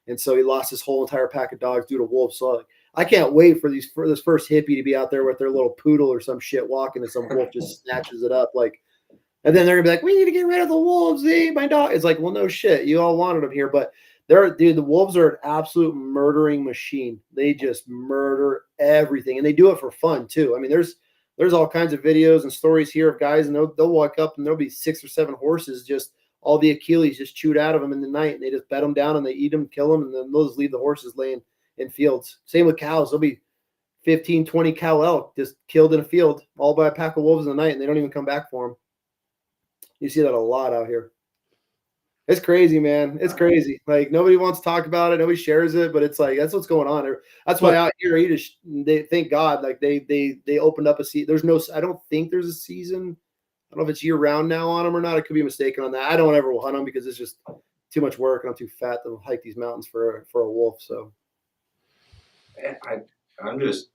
And so he lost his whole entire pack of dogs due to wolves. So I can't wait for this first hippie to be out there with their little poodle or some shit walking, and some wolf just snatches it up. And then they're gonna be like, "We need to get rid of the wolves. They ate my dog." It's like, well, no shit. You all wanted them here, but the wolves are an absolute murdering machine. They just murder everything, and they do it for fun too. I mean, there's all kinds of videos and stories here of guys, and they'll walk up and there'll be 6 or 7 horses, just all the Achilles just chewed out of them in the night, and they just bed them down and they eat them, kill them, and then they'll just leave the horses laying in fields. Same with cows. There'll be 15, 20 cow elk just killed in a field, all by a pack of wolves in the night, and they don't even come back for them. You see that a lot out here. It's crazy, man. It's crazy. Like, nobody wants to talk about it. Nobody shares it, but it's like, that's what's going on. That's why out here, they thank God, like they opened up a season. I don't think there's a season. I don't know if it's year round now on them or not. I could be mistaken on that. I don't ever hunt them because it's just too much work, and I'm too fat to hike these mountains for a wolf. So I'm just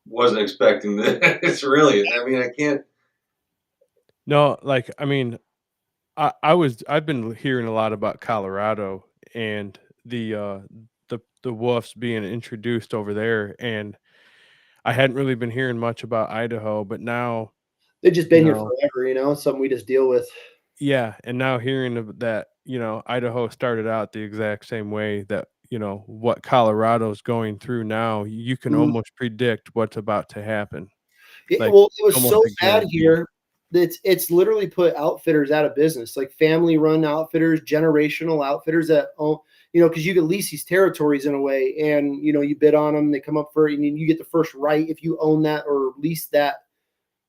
wasn't expecting this. Really, I mean, I can't. No, like, I mean, I've been hearing a lot about Colorado and the wolves being introduced over there, and I hadn't really been hearing much about Idaho, but now they've just been here forever. It's something we just deal with. Yeah, and now hearing that, Idaho started out the exact same way that, what Colorado's going through now, you can almost predict what's about to happen. It was so bad here that it's literally put outfitters out of business, like family-run outfitters, generational outfitters that own, because you can lease these territories in a way, and you bid on them, they come up for it, and you get the first right if you own that or lease that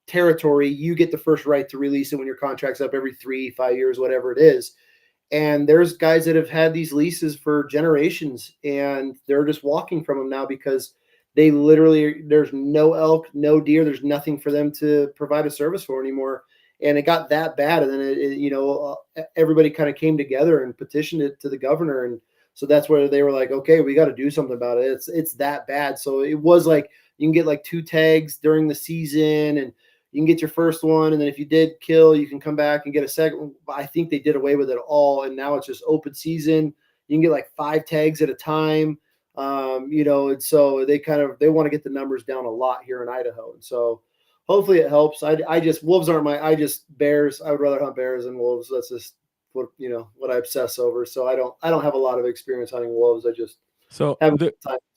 territory. You get the first right to release it when your contract's up every 3-5 years, whatever it is. And there's guys that have had these leases for generations, and they're just walking from them now because they literally, there's no elk, no deer, there's nothing for them to provide a service for anymore. And it got that bad, and then everybody kind of came together and petitioned it to the governor, and so that's where they were like, okay, we got to do something about it. It's that bad. So it was like, you can get like 2 tags during the season, and you can get your first one, and then if you did kill, you can come back and get a second one. I think they did away with it all, and now it's just open season. You can get like 5 tags at a time, and so they want to get the numbers down a lot here in Idaho, and so hopefully it helps. Wolves aren't bears. I would rather hunt bears than wolves. That's just what I obsess over. So I don't have a lot of experience hunting wolves. I just have time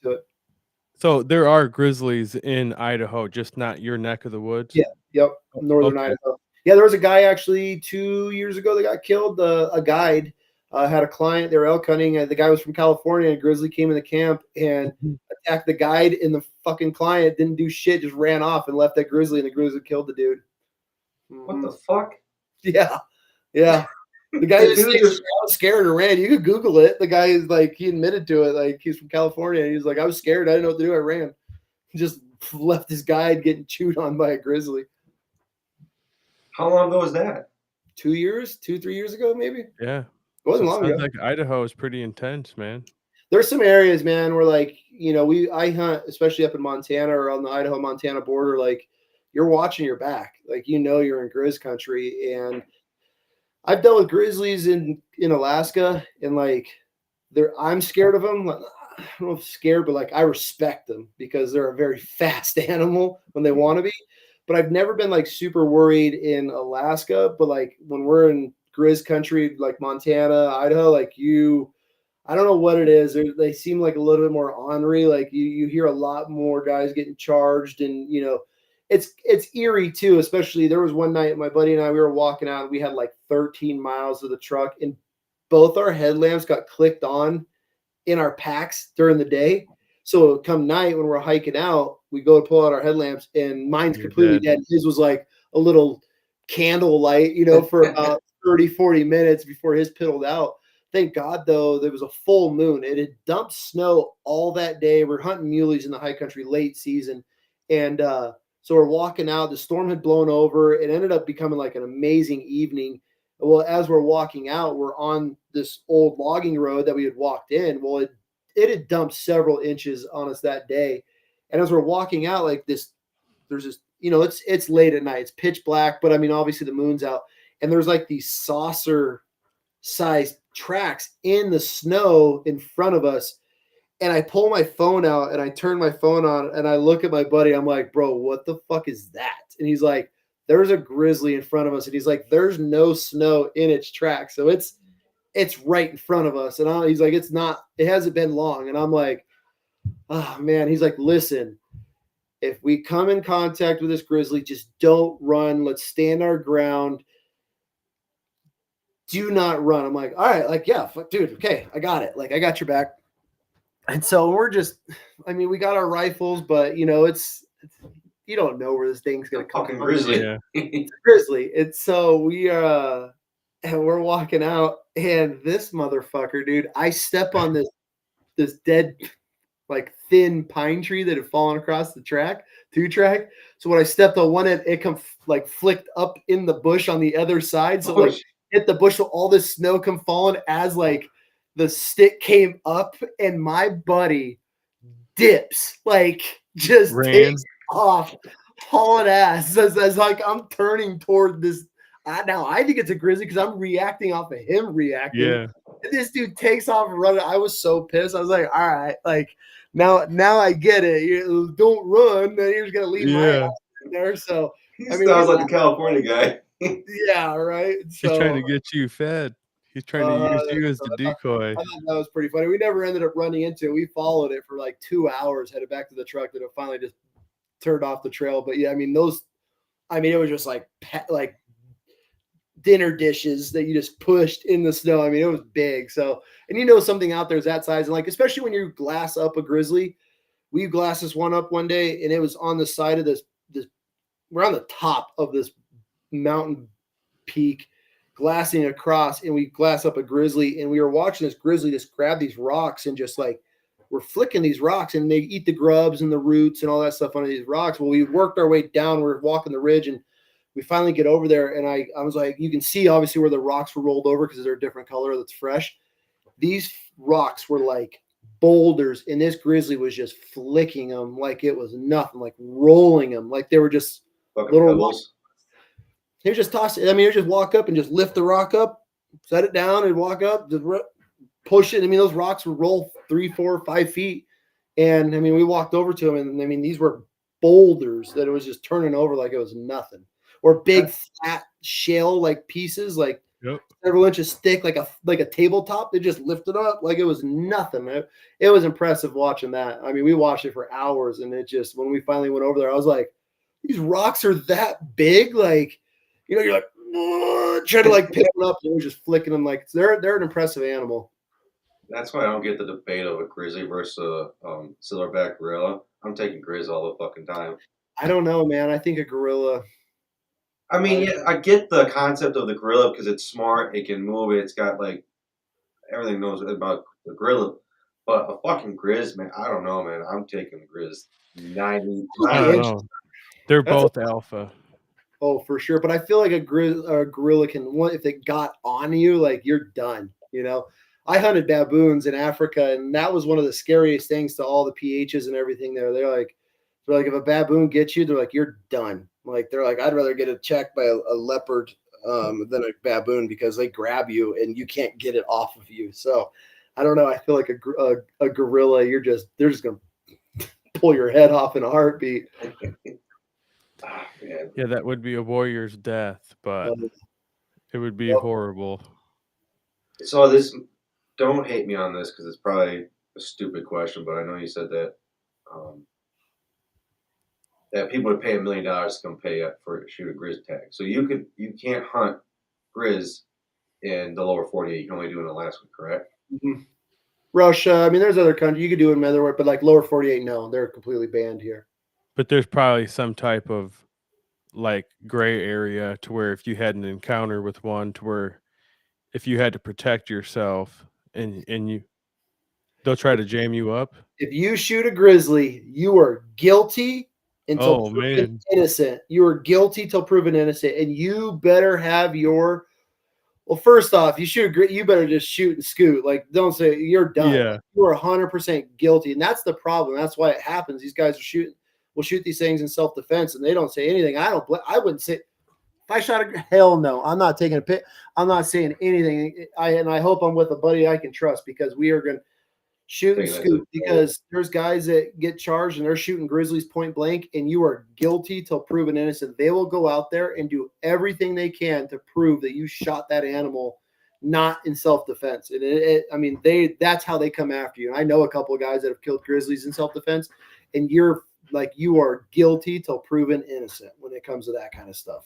to it. So there are grizzlies in Idaho, just not your neck of the woods? Yeah. Yep. Northern Idaho. Yeah, there was a guy actually 2 years ago that got killed. A guide had a client. They were elk hunting. The guy was from California. And a grizzly came in the camp and attacked the guide, and the fucking client didn't do shit, just ran off and left that grizzly, and the grizzly killed the dude. What the fuck? Yeah. The guy was scared and ran. You could Google it. The guy is like, he admitted to it. Like, he's from California. And he's like, I was scared. I didn't know what to do. I ran. He just left his guide getting chewed on by a grizzly. How long ago was that? 2 years, 3 years ago, maybe. Yeah, it wasn't long ago. Like Idaho is pretty intense, man. There's some areas, man, where like, you know, I hunt, especially up in Montana or on the Idaho-Montana border. Like, you're watching your back. Like, you know, you're in grizz country. And I've dealt with grizzlies in Alaska, and like, I'm scared of them. I don't know if scared, but like, I respect them because they're a very fast animal when they want to be. But I've never been like super worried in Alaska. But like, when we're in grizz country, like Montana, Idaho, like I don't know what it is. They seem like a little bit more ornery. Like you hear a lot more guys getting charged, and you know, it's eerie too. Especially there was one night my buddy and I, we were walking out. And we had like 13 miles of the truck, and both our headlamps got clicked on in our packs during the day. So come night when we're hiking out, we go to pull out our headlamps, and mine's completely dead. His was like a little candle light, you know, for about 30, 40 minutes before his piddled out. Thank God, though, there was a full moon. It had dumped snow all that day. We're hunting muleys in the high country late season. And so we're walking out. The storm had blown over. It ended up becoming like an amazing evening. Well, as we're walking out, we're on this old logging road that we had walked in. Well, it had dumped several inches on us that day. And as we're walking out, like this, there's this, you know, it's late at night. It's pitch black, but I mean, obviously the moon's out. And there's like these saucer-sized tracks in the snow in front of us. And I pull my phone out and I turn my phone on and I look at my buddy. I'm like, bro, what the fuck is that? And he's like, there's a grizzly in front of us. And he's like, there's no snow in its track. So it's right in front of us. And he's like, it hasn't been long. And I'm like, oh man. He's like, listen, if we come in contact with this grizzly, just don't run. Let's stand our ground. Do not run. I'm like, all right, like, yeah, dude, okay, I got it. Like, I got your back. And so we're just, I mean, we got our rifles, but you know, it's you don't know where this thing's gonna come from. Grizzly. Yeah. It's a grizzly. And so and we're walking out, and this motherfucker, dude, I step on this dead, like thin pine tree that had fallen across the track. So when I stepped on one end, it come like flicked up in the bush on the other side. So like hit the bush, all this snow come falling as like the stick came up, and my buddy dips, like just takes off, hauling ass as like I'm turning toward this. Now I think it's a grizzly because I'm reacting off of him reacting. Yeah. And this dude takes off and running. I was so pissed. I was like, all right, like now I get it. You don't run, then you're just gonna leave my ass in there. So I mean, sounds like the California guy. Yeah, right. So, he's trying to get you fed. He's trying to use you as the decoy. I thought that was pretty funny. We never ended up running into it. We followed it for like 2 hours, headed back to the truck, that it finally just turned off the trail. But yeah, I mean, it was just like dinner dishes that you just pushed in the snow. I mean, it was big. So, and you know, something out there is that size. And like, especially when you glass up a grizzly, we glassed this one up one day, and it was on the side of this, we're on the top of this mountain peak, glassing across, and we glass up a grizzly, and we were watching this grizzly just grab these rocks and just like, we're flicking these rocks, and they eat the grubs and the roots and all that stuff under these rocks. Well, we worked our way down. We're walking the ridge, and we finally get over there, and I was like, you can see obviously where the rocks were rolled over because they're a different color that's fresh. These rocks were like boulders, and this grizzly was just flicking them like it was nothing, like rolling them like they were just little rocks. He was just tossing. I mean, he would just walk up and just lift the rock up, set it down, and walk up, just push it. I mean, those rocks would roll 3, 4, 5 feet. And I mean, we walked over to him, and I mean, these were boulders that it was just turning over like it was nothing, or big flat shale like pieces, like several inches thick, like a tabletop. They just lifted up like it was nothing. It was impressive watching that. I mean, we watched it for hours, and it just, when we finally went over there, I was like, these rocks are that big, like. You know, you're like trying to like pick them up, and we're just flicking them. Like they're an impressive animal. That's why I don't get the debate of a grizzly versus a silverback gorilla. I'm taking grizz all the fucking time. I don't know, man. I think a gorilla. I mean, yeah, I get the concept of the gorilla because it's smart, it can move, it's got like everything knows about the gorilla. But a fucking grizz, man, I don't know, man. I'm taking the grizz 90. I don't know. They're both alpha. Oh, for sure. But I feel like a gorilla can, if it got on you, like you're done. You know, I hunted baboons in Africa, and that was one of the scariest things to all the PHs and everything there. They're like, if a baboon gets you, they're like, you're done. Like, they're like, I'd rather get attacked by a leopard than a baboon because they grab you and you can't get it off of you. So I don't know. I feel like a gorilla, they're just going to pull your head off in a heartbeat. Yeah, that would be a warrior's death, but it would be horrible. So don't hate me on this because it's probably a stupid question, but I know you said that that people would pay $1 million to come pay up for shoot a grizz tag. So you can't hunt grizz in the lower 48. You can only do it in Alaska, correct? Mm-hmm. Russia. I mean, there's other countries you could do it in other, but like lower 48, no, they're completely banned here. But there's probably some type of like gray area to where if you had an encounter with one, to where if you had to protect yourself and they'll try to jam you up. If you shoot a grizzly, you are guilty until proven innocent. You are guilty till proven innocent, and you better have your. Well, first off, you better just shoot and scoot. Like, don't say you're done. Yeah. Like, you are 100% guilty, and that's the problem. That's why it happens. These guys will shoot these things in self-defense, and they don't say anything. I wouldn't say. If I shot hell no, I'm not taking a pit. I'm not saying anything. I hope I'm with a buddy I can trust because we are going to shoot and scoot because there's guys that get charged and they're shooting grizzlies point blank, and you are guilty till proven innocent. They will go out there and do everything they can to prove that you shot that animal not in self-defense. And that's how they come after you. And I know a couple of guys that have killed grizzlies in self-defense, and you are guilty till proven innocent when it comes to that kind of stuff.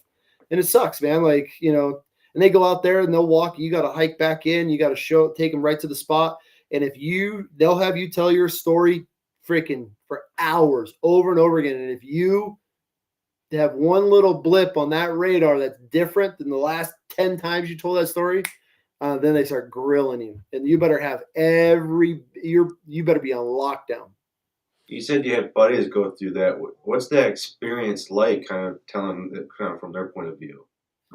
And it sucks, man. Like, and they go out there and they'll walk. You got to hike back in. You got to take them right to the spot. And they'll have you tell your story freaking for hours over and over again. And if you have one little blip on that radar that's different than the last 10 times you told that story, then they start grilling you. And you better have you better be on lockdown. You said you had buddies go through that. What's that experience like? Kind of telling it kind of from their point of view.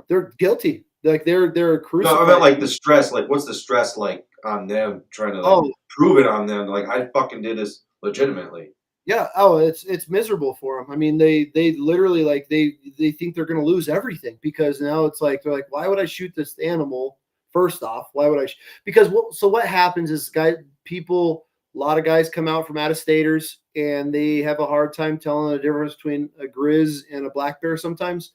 They're guilty. Like they're crucified. No, I meant like the stress. Like, what's the stress like on them trying to prove it on them? Like, I fucking did this legitimately. Yeah. Oh, it's miserable for them. I mean, they literally they think they're going to lose everything because now it's like they're like, why would I shoot this animal? First off, why would I? Because what happens is a lot of guys come out from out-of-staters and they have a hard time telling the difference between a grizz and a black bear sometimes.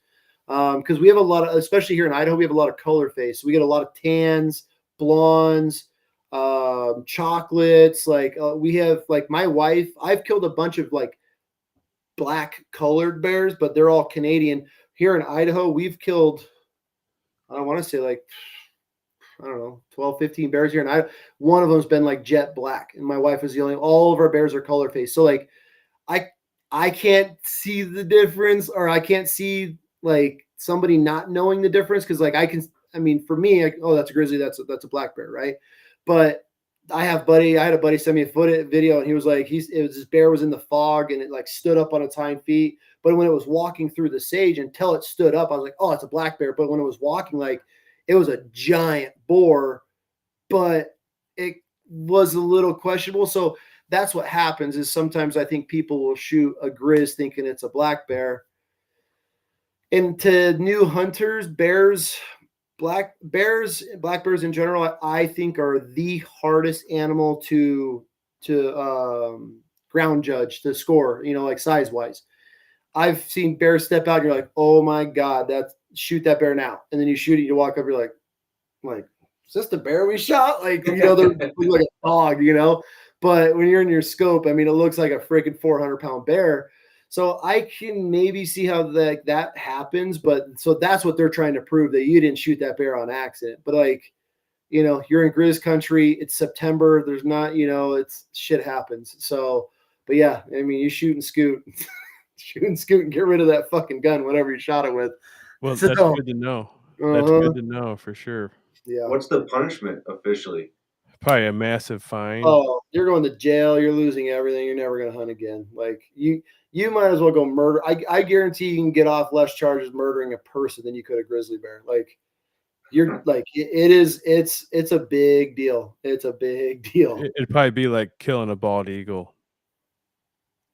Because we have a lot of, especially here in Idaho, we have a lot of color face. We get a lot of tans, blondes, chocolates. We have my wife. I've killed a bunch of black colored bears, but they're all Canadian. Here in Idaho, we've killed, I don't want to say 12, 15 bears here. And one of them's been jet black. And my wife is all of our bears are color face. So I can't see the difference, or I can't see somebody not knowing the difference. Cause for me, that's a grizzly. That's a black bear. Right. But I had a buddy send me a video, and he was like, this bear was in the fog and it stood up on its hind feet. But when it was walking through the sage, until it stood up, I was like, oh, it's a black bear. But when it was walking, it was a giant boar, but it was a little questionable. So that's what happens is sometimes I think people will shoot a grizz thinking it's a black bear. And to new hunters, black bears in general, I think are the hardest animal to ground judge, to score, size wise. I've seen bears step out and you're like, oh my God, shoot that bear now. And then you shoot it, you walk up, you're like, is this the bear we shot? They're like a dog, but when you're in your scope, it looks like a freaking 400-pound bear. So I can maybe see how that happens, but so that's what they're trying to prove, that you didn't shoot that bear on accident. But you're in grizz country, it's September, there's not, it's shit happens. So, but yeah, you shoot and scoot, shoot and scoot and get rid of that fucking gun, whatever you shot it with. Well, So, that's good to know. That's good to know for sure. Yeah. What's the punishment officially? Probably a massive fine. Oh, you're going to jail. You're losing everything. You're never going to hunt again. Like you might as well go murder. I guarantee you can get off less charges murdering a person than you could a grizzly bear. Like you're like it's a big deal. It's a big deal. It'd probably be like killing a bald eagle.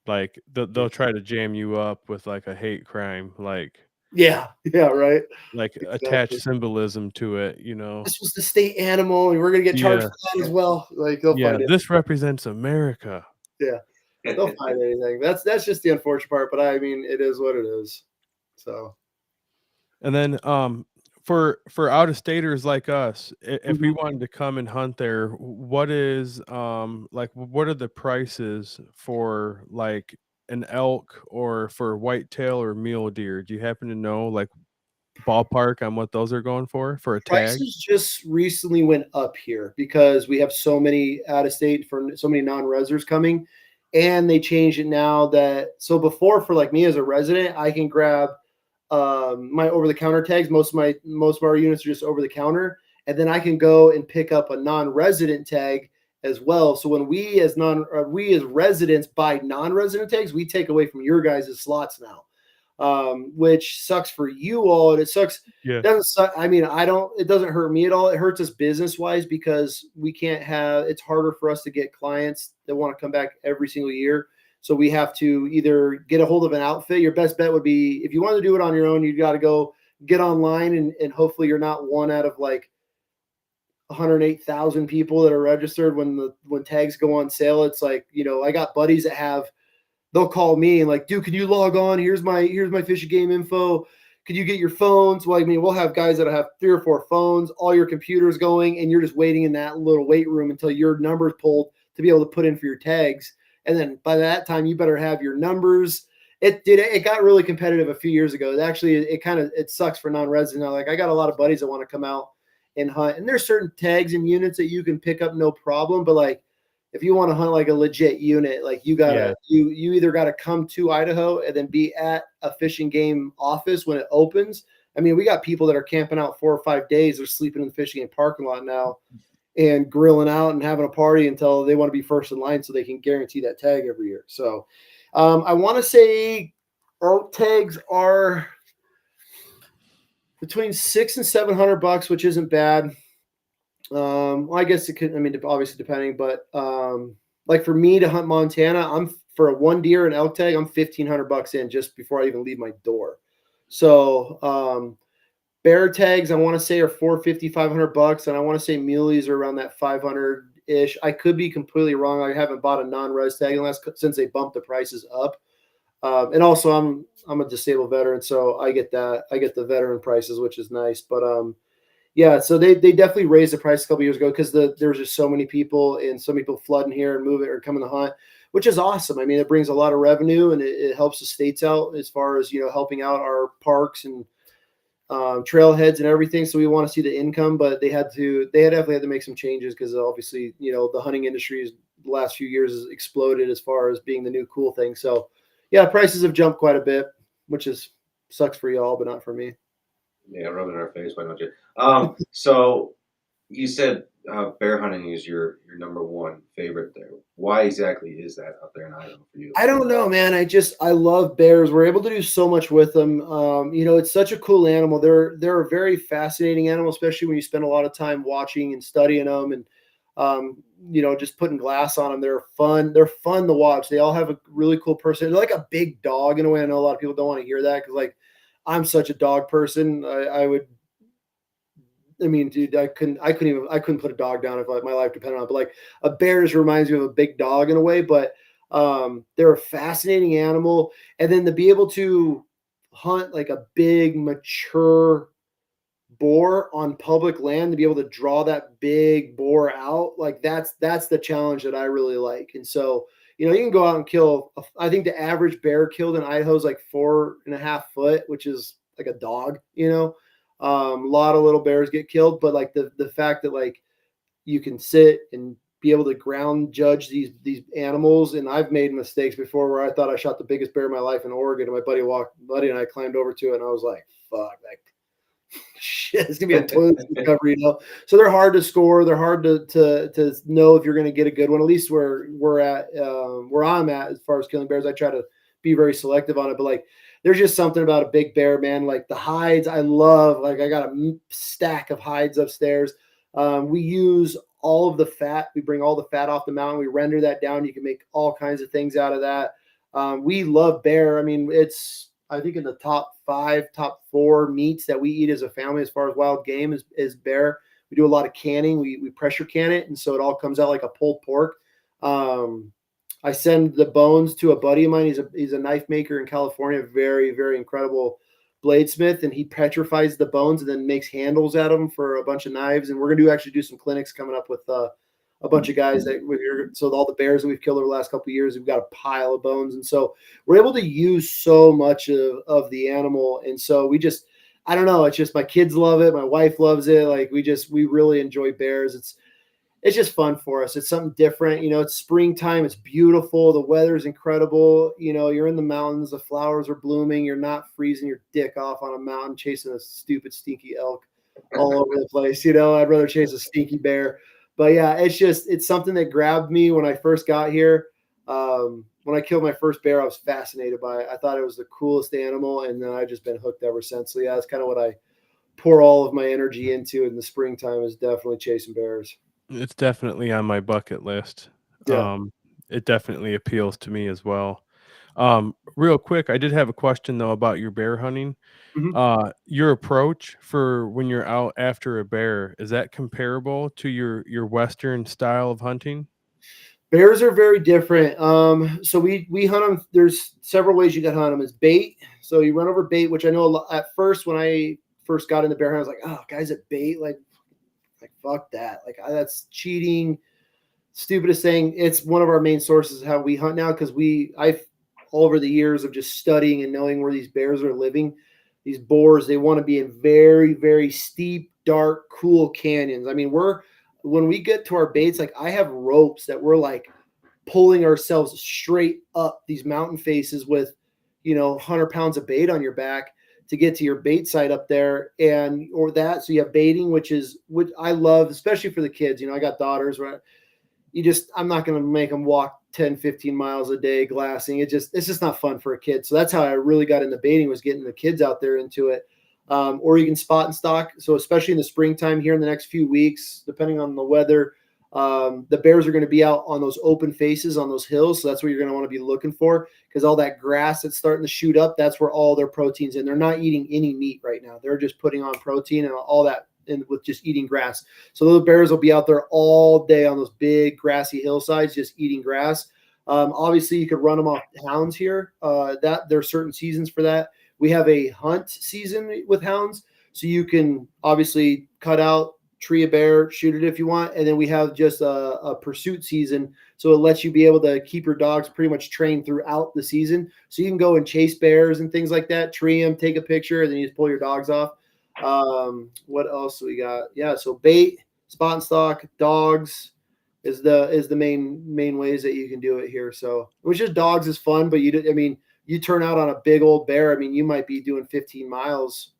Like they'll try to jam you up with like a hate crime, like Yeah, right. attach Exactly. symbolism to it, you know. This was the state animal, and we're gonna get charged Yeah. for that as well. Like they'll Yeah, find it. this represents America. Yeah, they'll find anything. That's just the unfortunate part. But I mean, it is what it is. So. And then for out of staters like us, if we wanted to come and hunt there, what is what are the prices for like an elk or for whitetail or mule deer? Do you happen to know like ballpark on what those are going for a tag? Prices just recently went up here because we have so many out of state for so many non-resers coming, and they changed it now that so before for like me as a resident, I can grab my over-the-counter tags. Most of our units are just over-the-counter, and then I can go and pick up a non-resident tag as well. So when we as residents buy non-resident tags, we take away from your guys' slots now. Which sucks for you all, and it sucks. Yeah. It doesn't suck. I mean, it doesn't hurt me at all. It hurts us business wise because we can't have. It's harder for us to get clients that want to come back every single year. So we have to either get a hold of an outfit. Your best bet would be if you want to do it on your own, you got to go get online and hopefully you're not one out of like 108,000 people that are registered when tags go on sale. It's like, I got buddies that they'll call me and like, dude, can you log on? Here's my Fish and Game info. Could you get your phones? Well, I mean, we'll have guys that have 3 or 4 phones, all your computers going, and you're just waiting in that little wait room until your number's pulled to be able to put in for your tags. And then by that time, you better have your numbers. It got really competitive a few years ago. Actually, it sucks for non-residents now. Like I got a lot of buddies that want to come out and hunt, and there's certain tags and units that you can pick up no problem. But like, if you want to hunt like a legit unit, like you either gotta come to Idaho and then be at a Fish and Game office when it opens. I mean, we got people that are camping out 4 or 5 days. They're sleeping in the Fish and Game parking lot now and grilling out and having a party until they want to be first in line so they can guarantee that tag every year. So I want to say elk tags are between $600 and $700, which isn't bad. Well, I guess it could, I mean, obviously depending, but like for me to hunt Montana, I'm for a 1 deer and elk tag, I'm $1,500 in just before I even leave my door. So bear tags, I want to say are $450, $500, and I want to say muleys are around that 500-ish. I could be completely wrong. I haven't bought a non-res tag since they bumped the prices up. And also I'm a disabled veteran, so I get that. I get the veteran prices, which is nice. But yeah, so they definitely raised the price a couple years ago because there was just so many people and so many people flooding here and moving or coming to hunt, which is awesome. I mean, it brings a lot of revenue and it helps the states out as far as, helping out our parks and trailheads and everything. So we want to see the income, but they definitely had to make some changes because obviously, the hunting industry the last few years has exploded as far as being the new cool thing. So yeah, prices have jumped quite a bit, which sucks for y'all, but not for me. Yeah, rubbing our face, why don't you? So you said bear hunting is your number one favorite there. Why exactly is that out there in Idaho for you? I don't know, man. I love bears. We're able to do so much with them. It's such a cool animal. They're a very fascinating animal, especially when you spend a lot of time watching and studying them and just putting glass on them. They're fun. They're fun to watch. They all have a really cool person. They're like a big dog in a way. I know a lot of people don't want to hear that because like I'm such a dog person. Dude, I couldn't put a dog down if my life depended on it. But like a bear reminds me of a big dog in a way, but they're a fascinating animal. And then to be able to hunt like a big mature boar on public land, to be able to draw that big boar out, like that's the challenge that I really like. And so, you can go out and kill, I think the average bear killed in Idaho is like 4.5 foot, which is like a dog, a lot of little bears get killed, but like the fact that like you can sit and be able to ground judge these animals. And I've made mistakes before where I thought I shot the biggest bear in my life in Oregon, and my buddy and I climbed over to it, and I was like, fuck, like shit, it's gonna be a toilet recovery, you know. So they're hard to score. They're hard to know if you're gonna get a good one. At least where I'm at as far as killing bears, I try to be very selective on it. But like, there's just something about a big bear, man. Like the hides, I love. Like I got a stack of hides upstairs. We use all of the fat. We bring all the fat off the mountain. We render that down. You can make all kinds of things out of that. We love bear. I mean, it's, I think, in the top 4 meats that we eat as a family as far as wild game is bear. We do a lot of canning. We pressure can it, and so it all comes out like a pulled pork. I send the bones to a buddy of mine. He's a knife maker in California, very, very incredible bladesmith, and he petrifies the bones and then makes handles out of them for a bunch of knives. And we're going to actually do some clinics coming up with a bunch of guys so all the bears that we've killed over the last couple of years, we've got a pile of bones. And so we're able to use so much of the animal. And so I don't know, it's just, my kids love it. My wife loves it. Like we really enjoy bears. It's just fun for us. It's something different. You know, it's springtime. It's beautiful. The weather's incredible. You know, you're in the mountains. The flowers are blooming. You're not freezing your dick off on a mountain chasing a stupid, stinky elk all over the place. You know, I'd rather chase a stinky bear. But yeah, it's something that grabbed me when I first got here. When I killed my first bear, I was fascinated by it. I thought it was the coolest animal, and then I've just been hooked ever since. So yeah, that's kind of what I pour all of my energy into in the springtime, is definitely chasing bears. It's definitely on my bucket list. Yeah. It definitely appeals to me as well. Real quick, I did have a question though about your bear hunting. Mm-hmm. Your approach for when you're out after a bear, is that comparable to your Western style of hunting? Bears are very different. So we hunt them. There's several ways you can hunt them. Is bait. So you run over bait, which I know at first when I first got into bear hunting, I was like, oh, guys at bait, like fuck that. Like that's cheating. Stupidest thing. It's one of our main sources of how we hunt now, because I've over the years of just studying and knowing where these bears are living. These boars, they want to be in very, very steep, dark, cool canyons. I mean, when we get to our baits, like I have ropes that we're like pulling ourselves straight up these mountain faces with, 100 pounds of bait on your back to get to your bait site up there, so you have baiting, which I love, especially for the kids. I got daughters, right? I'm not going to make them walk 10, 15 miles a day glassing. It's just not fun for a kid. So that's how I really got into baiting, was getting the kids out there into it. Or you can spot and stock. So especially in the springtime here in the next few weeks, depending on the weather, the bears are going to be out on those open faces on those hills. So that's what you're going to want to be looking for, because all that grass that's starting to shoot up, that's where all their protein's in. They're not eating any meat right now. They're just putting on protein and all that with just eating grass. So those bears will be out there all day on those big grassy hillsides, just eating grass. Obviously you could run them off hounds here. There are certain seasons for that. We have a hunt season with hounds. So you can obviously cut out, tree a bear, shoot it if you want. And then we have just a pursuit season. So it lets you be able to keep your dogs pretty much trained throughout the season. So you can go and chase bears and things like that, tree them, take a picture, and then you just pull your dogs off. What else do we got? Yeah. So bait, spot and stock, dogs is the main ways that you can do it here. So which is dogs is fun, but you turn out on a big old bear. You might be doing 15 miles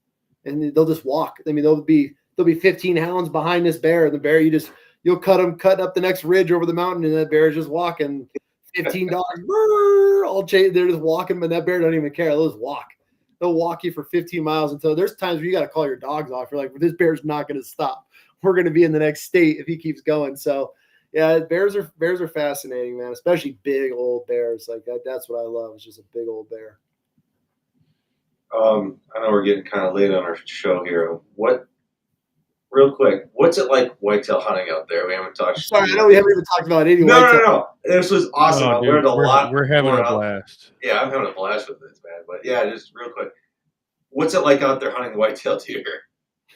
and they'll just walk. There'll be 15 hounds behind this bear, and the bear, you'll cut up the next ridge over the mountain, and that bear is just walking. 15 dogs, they're just walking, but that bear doesn't even care. They'll just walk. They'll walk you for 15 miles until there's times where you got to call your dogs off. You're like, well, this bear's not going to stop. We're going to be in the next state if he keeps going. So yeah, bears are fascinating, man, especially big old bears. Like that's what I love. It's just a big old bear. I know we're getting kind of late on our show here. Real quick, what's it like whitetail hunting out there? We haven't talked. Sorry, I know we haven't even talked about it. No. This was awesome. I learned a lot. We're having a blast. Yeah, I'm having a blast with this, man. But yeah, just real quick, what's it like out there hunting whitetail deer?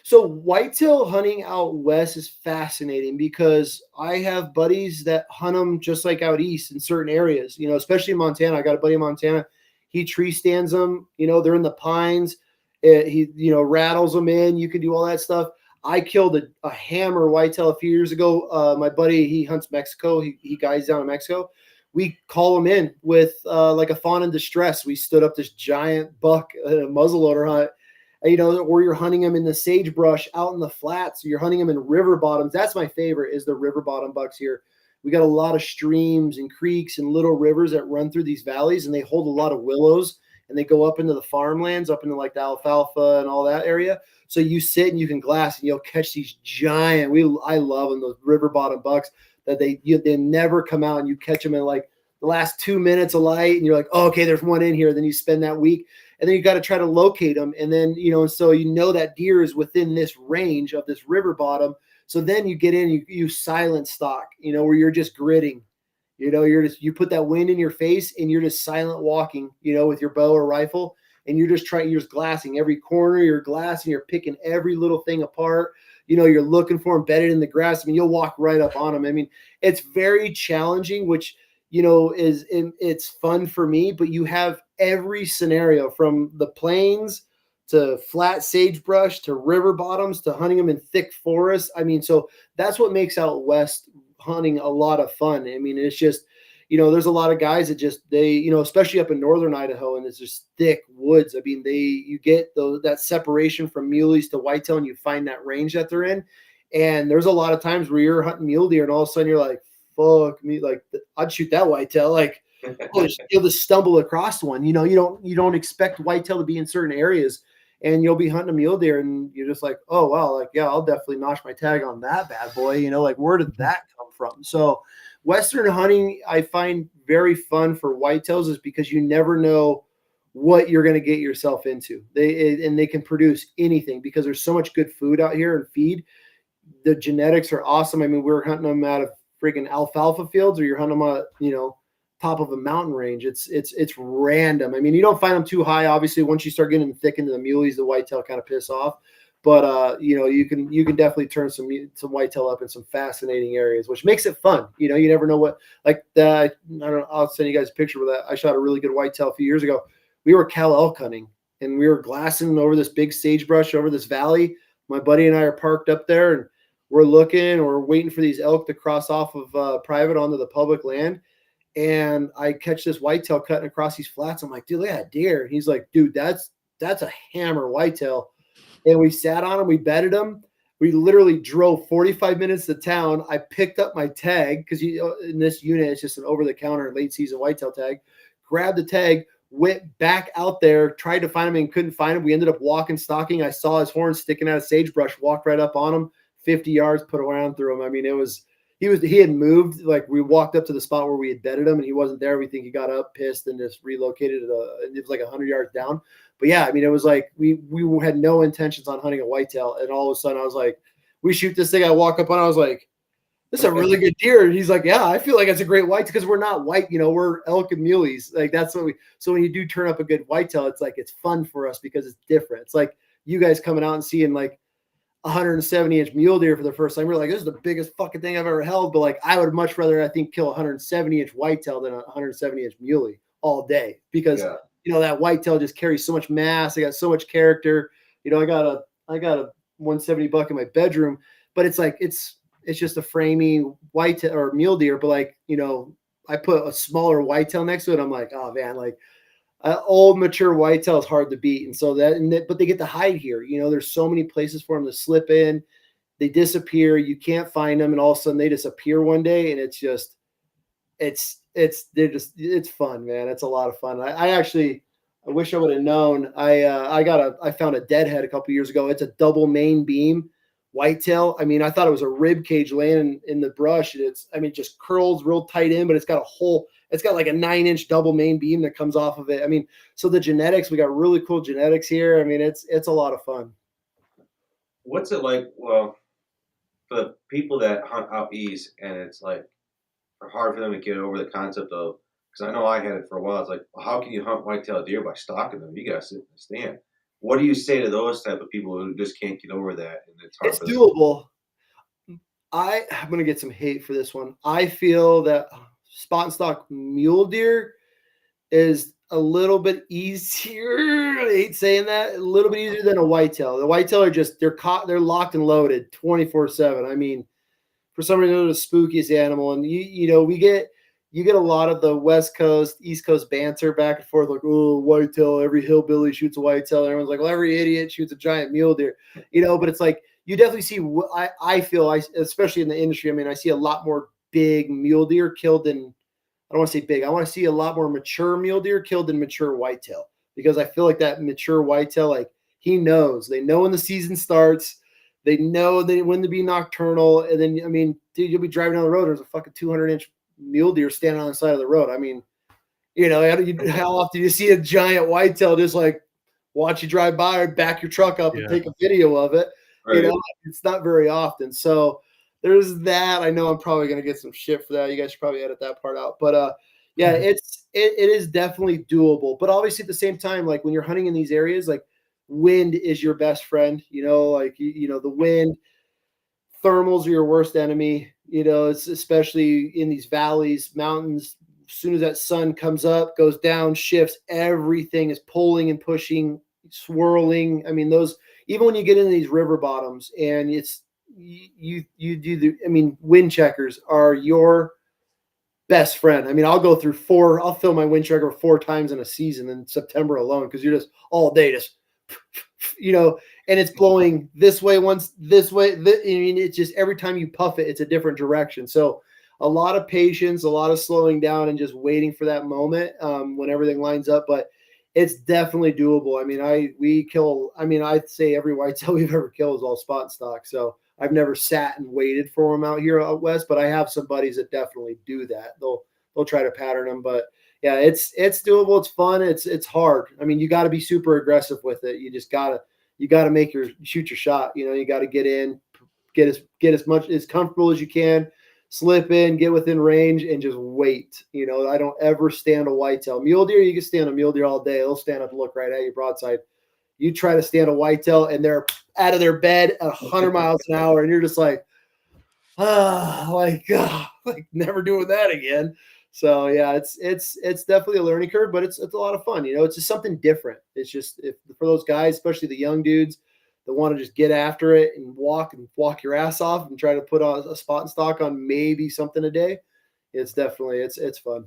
So whitetail hunting out west is fascinating, because I have buddies that hunt them just like out east in certain areas, especially in Montana. I got a buddy in Montana. He tree stands them, they're in the pines. He rattles them in. You can do all that stuff. I killed a hammer whitetail a few years ago. My buddy, he hunts Mexico. He guides down in Mexico. We call him in with like a fawn in distress. We stood up this giant buck at a muzzleloader hunt, or you're hunting them in the sagebrush out in the flats. You're hunting them in river bottoms. That's my favorite, is the river bottom bucks here. We got a lot of streams and creeks and little rivers that run through these valleys, and they hold a lot of willows, and they go up into the farmlands, up into like the alfalfa and all that area. So you sit and you can glass, and you'll catch these giant. I love them, those river bottom bucks that they never come out, and you catch them in like the last 2 minutes of light, and you're like, oh, okay, there's one in here. Then you spend that week, and then you got to try to locate them, and then so that deer is within this range of this river bottom. So then you get in, you silent stalk, where you're just gritting, you put that wind in your face, and you're just silent walking, with your bow or rifle, and you're just glassing every corner. You're glassing, you're picking every little thing apart. You're looking for them bedded in the grass. I mean, you'll walk right up on them. I mean, it's very challenging, which, it's fun for me, but you have every scenario from the plains to flat sagebrush to river bottoms to hunting them in thick forests. I mean, so that's what makes out west hunting a lot of fun. I mean, it's just, there's a lot of guys that especially up in northern Idaho, and it's just thick woods. I mean, you get that separation from muleys to whitetail, and you find that range that they're in. And there's a lot of times where you're hunting mule deer, and all of a sudden you're like, fuck me, like I'd shoot that whitetail. Like you'll just stumble across one. You don't expect whitetail to be in certain areas, and you'll be hunting a mule deer, and you're just like, oh wow, like yeah, I'll definitely notch my tag on that bad boy. Like where did that come from? So western hunting I find very fun for whitetails, is because you never know what you're going to get yourself into. They can produce anything because there's so much good food out here and feed. The genetics are awesome. I mean, we're hunting them out of freaking alfalfa fields, or you're hunting them on, top of a mountain range. It's random. I mean, you don't find them too high. Obviously, once you start getting thick into the muleys, the whitetail kind of piss off. But you can definitely turn some whitetail up in some fascinating areas, which makes it fun. You never know what, like that. I don't know. I'll send you guys a picture of that. I shot a really good whitetail a few years ago. We were cow elk hunting, and we were glassing over this big sagebrush over this valley. My buddy and I are parked up there, and we're waiting for these elk to cross off of private onto the public land. And I catch this whitetail cutting across these flats. I'm like, dude, look at that deer. And he's like, dude, that's a hammer whitetail. And we sat on him. We bedded him. We literally drove 45 minutes to town. I picked up my tag because in this unit, it's just an over-the-counter late season whitetail tag. Grabbed the tag, went back out there, tried to find him and couldn't find him. We ended up walking, stalking. I saw his horn sticking out of sagebrush, walked right up on him, 50 yards, put around through him. I mean, he had moved. Like we walked up to the spot where we had bedded him, and he wasn't there. We think he got up pissed and just relocated. It was like 100 yards down. But yeah, I mean, it was like we had no intentions on hunting a whitetail, and all of a sudden I was like, we shoot this thing. I walk up on it, I was like, this is a really good deer. And he's like, yeah, I feel like it's a great white, because we're not white, we're elk and muleys. Like that's what so when you do turn up a good whitetail, it's like, it's fun for us because it's different. It's like you guys coming out and seeing like 170-inch mule deer for the first time. We're like, this is the biggest fucking thing I've ever held. But like, I would much rather, I think, kill a 170-inch whitetail than a 170-inch muley all day, because that whitetail just carries so much mass. I got so much character. I got a 170 buck in my bedroom, but it's like, it's just a framey whitetail or mule deer. But like, I put a smaller whitetail next to it. I'm like, oh man, like old mature whitetail is hard to beat. And so but they get to hide here. There's so many places for them to slip in. They disappear. You can't find them. And all of a sudden they disappear one day. And it's just, it's fun, man. It's a lot of fun. I wish I would have known. I found a deadhead a couple years ago. It's a double main beam whitetail. I mean, I thought it was a rib cage laying in the brush. It just curls real tight in, but it's got like a 9-inch double main beam that comes off of it. I mean, so the genetics, we got really cool genetics here. I mean, it's a lot of fun. What's it like, well, for the people that hunt out east, and it's like hard for them to get over the concept of, because I know I had it for a while. It's like, well, how can you hunt whitetail deer by stalking them? You got to sit in the stand. What do you say to those type of people who just can't get over that? And it's doable. I'm going to get some hate for this one. I feel that spot and stalk mule deer is a little bit easier. I hate saying that. A little bit easier than a whitetail. The whitetail are just they're locked and loaded 24/7. I mean, for some reason, they're the spookiest animal, and you get a lot of the West Coast, East Coast banter back and forth, like, oh, whitetail, every hillbilly shoots a whitetail. And everyone's like, well, every idiot shoots a giant mule deer, but it's like, you definitely see, I feel, especially in the industry, I mean, I see a lot more big mule deer killed than, I don't want to say big, I want to see a lot more mature mule deer killed than mature whitetail, because I feel like that mature whitetail, like, they know when the season starts, they know when to be nocturnal. And then, I mean, dude, you'll be driving down the road, there's a fucking 200-inch mule deer standing on the side of the road. I mean, how often do you see a giant whitetail just like watch you drive by or back your truck up and take a video of it? Right. It's not very often. So there's that. I know I'm probably going to get some shit for that. You guys should probably edit that part out. But it is definitely doable. But obviously at the same time, like when you're hunting in these areas, like wind is your best friend, the wind. Thermals are your worst enemy. It's especially in these valleys, mountains. As soon as that sun comes up, goes down, shifts, everything is pulling and pushing, swirling. I mean, those, even when you get into these river bottoms and it's, wind checkers are your best friend. I mean, I'll fill my wind checker 4 times in a season in September alone, because you're just all day, just, and it's blowing this way once, this way. It's just every time you puff it, it's a different direction. So a lot of patience, a lot of slowing down and just waiting for that moment when everything lines up. But it's definitely doable. I mean, I'd say every whitetail we've ever killed is all spot and stock. So I've never sat and waited for them out here out west, but I have some buddies that definitely do that. They'll try to pattern them, but yeah, it's doable. It's fun. It's hard. I mean, you got to be super aggressive with it. You just gotta shoot your shot. You got to get in, get as comfortable as you can, slip in, get within range, and just wait. I don't ever stand a whitetail. Mule deer, you can stand a mule deer all day. They'll stand up and look right at you broadside. You try to stand a whitetail, and they're out of their bed at 100 miles an hour, and you're just like, never doing that again. So yeah, it's definitely a learning curve, but it's a lot of fun. It's just something different. It's just for those guys, especially the young dudes that want to just get after it and walk your ass off and try to put on a spot and stock on maybe something a day. It's definitely it's fun.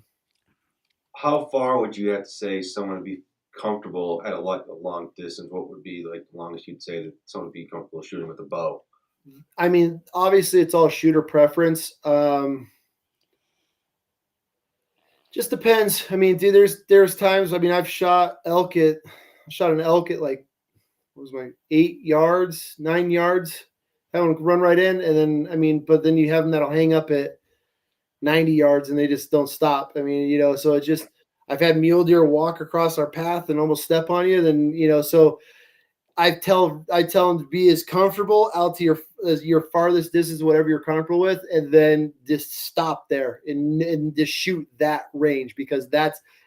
How far would you have to say someone would be comfortable at a long distance? What would be like the longest you'd say that someone would be comfortable shooting with a bow? I mean, obviously it's all shooter preference. Just depends. I mean, dude, there's times. I mean, I've shot an elk at like, what was my 8 yards, 9 yards. Have them run right in, and then but then you have them that'll hang up at 90 yards and they just don't stop. I mean, so it's just, I've had mule deer walk across our path and almost step on you. Then so I tell them to be as comfortable out to your farthest distance, whatever you're comfortable with, and then just stop there and just shoot that range, because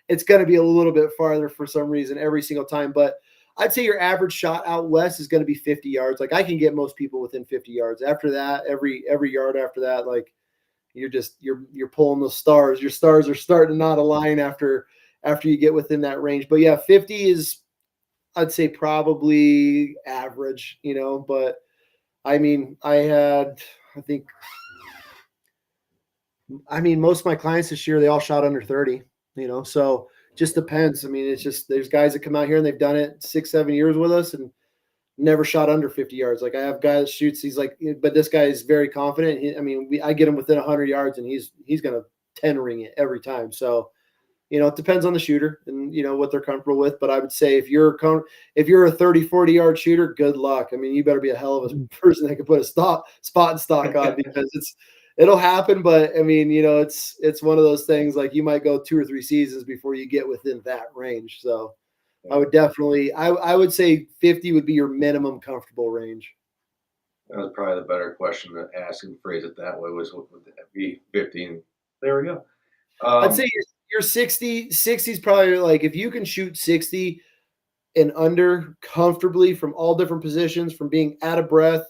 it's going to be a little bit farther for some reason every single time. But I'd say your average shot out west is going to be 50 yards. Like I can get most people within 50 yards. After that, every yard after that, like you're pulling those stars. Your stars are starting to not align after you get within that range. But yeah, 50 is, I'd say, probably average, but I mean, most of my clients this year, they all shot under 30, so just depends. I mean, it's just, there's guys that come out here and they've done it 6-7 years with us and never shot under 50 yards. Like I have guys that shoots, he's like, but this guy is very confident. I get him within 100 yards and he's going to 10 ring it every time. So, it depends on the shooter and, what they're comfortable with. But I would say if you're a 30, 40 yard shooter, good luck. I mean, you better be a hell of a person that can put a spot and stock on, because it'll happen. But I mean, it's one of those things, like you might go 2 or 3 seasons before you get within that range. So I would definitely, I would say 50 would be your minimum comfortable range. That was probably the better question to ask and phrase it that way, was what would that be? 15. There we go. I'd say your 60 is probably, like, if you can shoot 60 and under comfortably from all different positions, from being out of breath,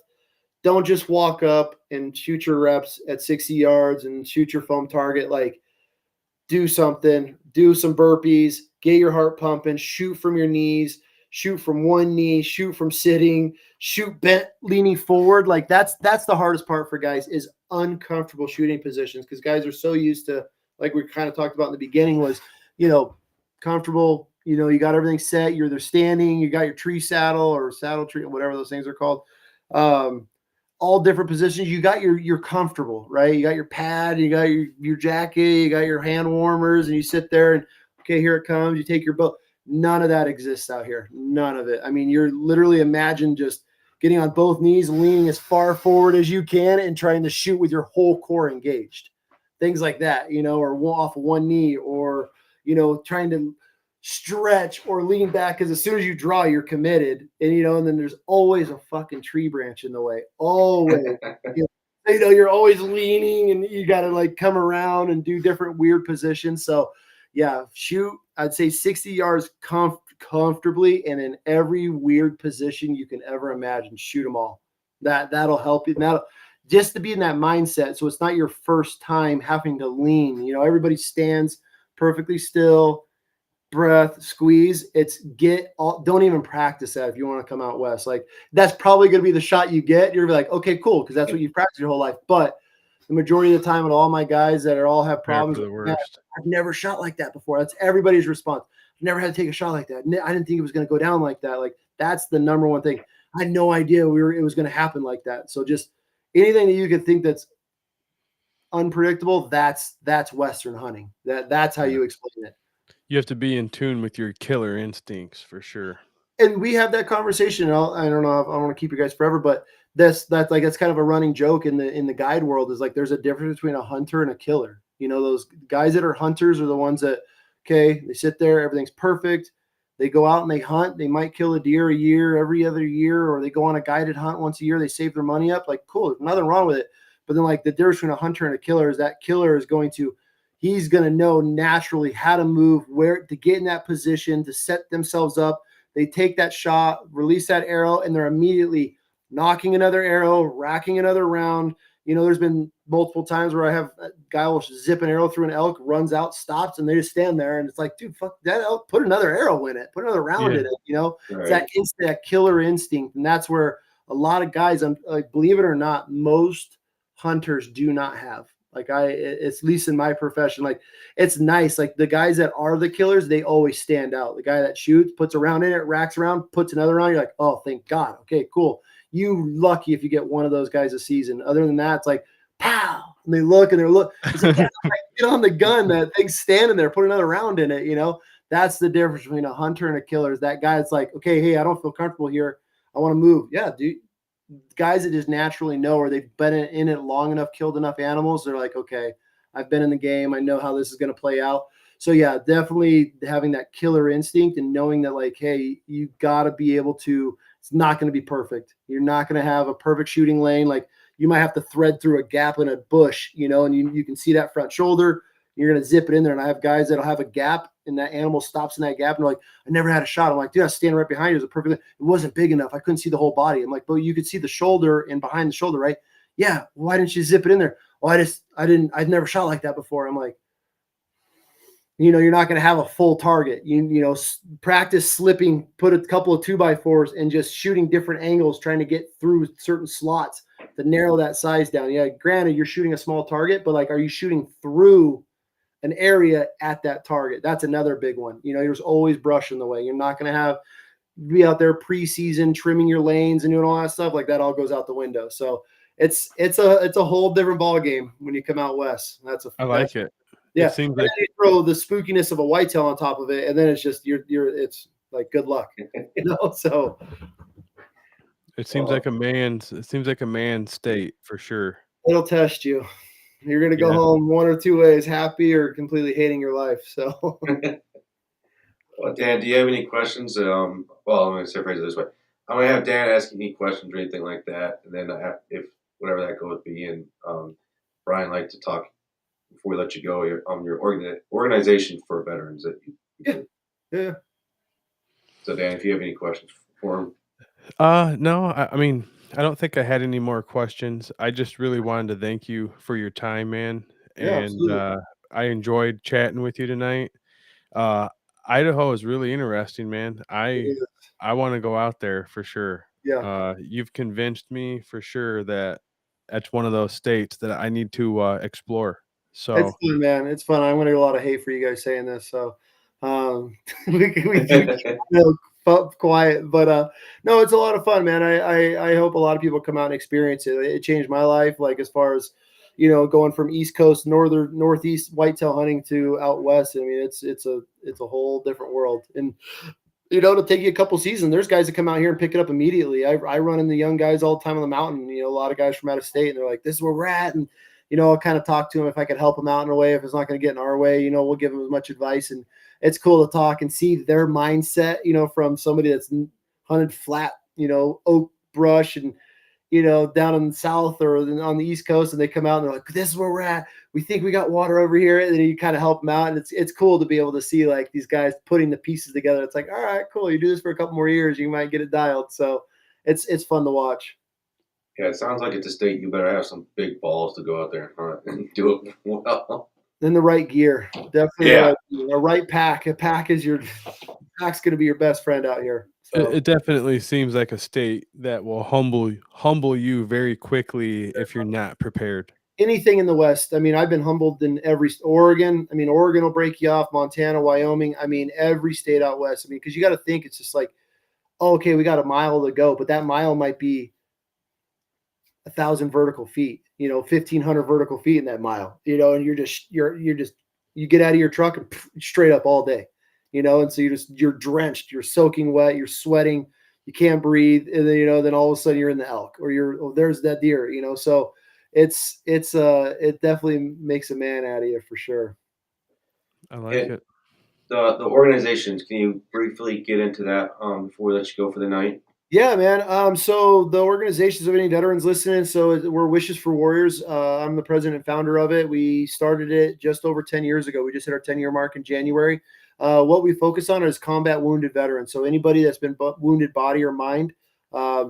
don't just walk up and shoot your reps at 60 yards and shoot your foam target. Like, do something, do some burpees, get your heart pumping, shoot from your knees, shoot from one knee, shoot from sitting, shoot bent, leaning forward. Like that's the hardest part for guys is uncomfortable shooting positions because guys are so used to, like we kind of talked about in the beginning, was, comfortable, you got everything set, you're either standing, you got your tree saddle or saddle tree, whatever those things are called. All different positions. You got you're comfortable, right? You got your pad, you got your jacket, you got your hand warmers, and you sit there and okay, here it comes. You take your bow. None of that exists out here. None of it. I mean, you're literally imagine just getting on both knees, leaning as far forward as you can, and trying to shoot with your whole core engaged. Things like that, or off of one knee, or trying to stretch or lean back because as soon as you draw, you're committed, and then there's always a fucking tree branch in the way. Always, you're always leaning, and you got to like come around and do different weird positions. So, yeah, shoot. I'd say 60 yards comfortably, and in every weird position you can ever imagine. Shoot them all. That'll help you. That'll just to be in that mindset. So it's not your first time having to lean. Everybody stands perfectly still. Breath, squeeze. Don't even practice that if you want to come out west. Like that's probably going to be the shot you get. You're gonna be like, okay, cool, because that's what you've practiced your whole life. But the majority of the time, and all my guys that all have problems, I've never shot like that before. That's everybody's response. I've never had to take a shot like that. I didn't think it was going to go down like that. Like that's the number one thing. I had no idea it was going to happen like that. So just anything that you could think that's unpredictable, that's Western hunting. That's how you explain it. You have to be in tune with your killer instincts for sure. And we have that conversation. I don't know if I want to keep you guys forever, but that's kind of a running joke in the guide world is like there's a difference between a hunter and a killer. Those guys that are hunters are the ones that, okay, they sit there, everything's perfect. They go out and they hunt. They might kill a deer a year, every other year, or they go on a guided hunt once a year. They save their money up. Like, cool, there's nothing wrong with it. But then like the difference between a hunter and a killer is that killer is he's going to know naturally how to move, where to get in that position, to set themselves up. They take that shot, release that arrow, and they're immediately knocking another arrow, racking another round. There's been multiple times where I have a guy will zip an arrow through an elk, runs out, stops, and they just stand there. And it's like, dude, fuck that elk, put another arrow in it, put another round in it. Right. It's that killer instinct. And that's where a lot of guys, believe it or not, most hunters do not have. Like it's at least in my profession, like it's nice. Like the guys that are the killers, they always stand out. The guy that shoots, puts a round in it, racks around, puts another round. You're like, oh, thank God. Okay, cool. You lucky if you get one of those guys a season. Other than that, it's like, pow. And they look and they're It's like, get on the gun. That thing's standing there. Put another round in it. That's the difference between a hunter and a killer. Is that guy that's like, okay, hey, I don't feel comfortable here. I want to move. Yeah, dude. Guys that just naturally know, or they've been in it long enough, killed enough animals, they're like, okay, I've been in the game. I know how this is going to play out. So yeah, definitely having that killer instinct and knowing that like, hey, you got to be able to, it's not going to be perfect. You're not going to have a perfect shooting lane. Like you might have to thread through a gap in a bush, and you can see that front shoulder. You're going to zip it in there. And I have guys that'll have a gap and that animal stops in that gap. And they're like, I never had a shot. I'm like, dude, I was standing right behind you. It was a perfect, it wasn't big enough. I couldn't see the whole body. I'm like, but you could see the shoulder and behind the shoulder, right? Yeah. Why didn't you zip it in there? Oh, I'd never shot like that before. I'm like, you're not going to have a full target. Practice slipping, put a couple of 2x4s and just shooting different angles, trying to get through certain slots to narrow that size down. Yeah. Granted, you're shooting a small target, but like, are you shooting through an area at that target? That's another big one. There's always brush in the way. You're not going to be out there preseason trimming your lanes and doing all that stuff. Like that all goes out the window. So it's a whole different ball game when you come out west. I like it. Yeah. It seems like you throw the spookiness of a whitetail on top of it, and then it's just it's like good luck. So it seems like a man's state for sure. It'll test you. You're going to go home one or two ways, happy or completely hating your life. So, well, Dan, do you have any questions? I'm going to phrase it this way. I'm going to have Dan ask any questions or anything like that. And then if whatever that goes be, and Bryan, like to talk before we let you go on your organization for veterans. Yeah. So, Dan, if you have any questions for him. No, I mean, I don't think I had any more questions. I just really wanted to thank you for your time, man. Yeah, and I enjoyed chatting with you tonight. Idaho is really interesting, man. I is. want to go out there for sure. Yeah. You've convinced me for sure that that's one of those states that I need to explore. It's So fun, man. It's fun. I'm gonna get a lot of hate for you guys saying this, so we keep quiet, but no, it's a lot of fun, man. I hope a lot of people come out and experience it. It changed my life, like as far as going from East Coast, Northeast whitetail hunting to out west. I mean, it's a whole different world, and it'll take you a couple seasons. There's guys that come out here and pick it up immediately. I run into young guys all the time on the mountain. A lot of guys from out of state, and they're like, "This is where we're at," and I'll kind of talk to them if I could help them out in a way. If it's not going to get in our way, we'll give them as much advice. And it's cool to talk and see their mindset, from somebody that's hunted flat, oak brush and, down in the South or on the East Coast. And they come out and they're like, "This is where we're at. We think we got water over here." And then you kind of help them out. And it's cool to be able to see like these guys putting the pieces together. It's like, all right, cool. You do this for a couple more years, you might get it dialed. So it's fun to watch. Yeah, it sounds like it's a state you better have some big balls to go out there and hunt and do it well. Then the right gear, definitely. Yeah. A right pack. A pack is pack's going to be your best friend out here. So. it definitely seems like a state that will humble you very quickly if you're not prepared. Anything in the West. I mean, I've been humbled in Oregon. I mean, Oregon will break you off. Montana, Wyoming. I mean, every state out west. I mean, because you got to think it's just like, oh, okay, we got a mile to go, but that mile might be 1,000 vertical feet, 1,500 vertical feet in that mile, and you get out of your truck and straight up all day, and so you're drenched, you're soaking wet, you're sweating, you can't breathe. And then, then all of a sudden you're in the elk or there's that deer, so it definitely makes a man out of you for sure. I like it. The organizations, can you briefly get into that before we let you go for the night? Yeah, man. So the organizations of any veterans listening, so we're Wishes for Warriors. I'm the president and founder of it. We started it just over 10 years ago. We just hit our 10-year mark in January. What we focus on is combat wounded veterans. So anybody that's been wounded body or mind,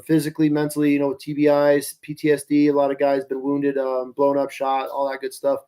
physically, mentally, TBIs, PTSD, a lot of guys been wounded, blown up, shot, all that good stuff.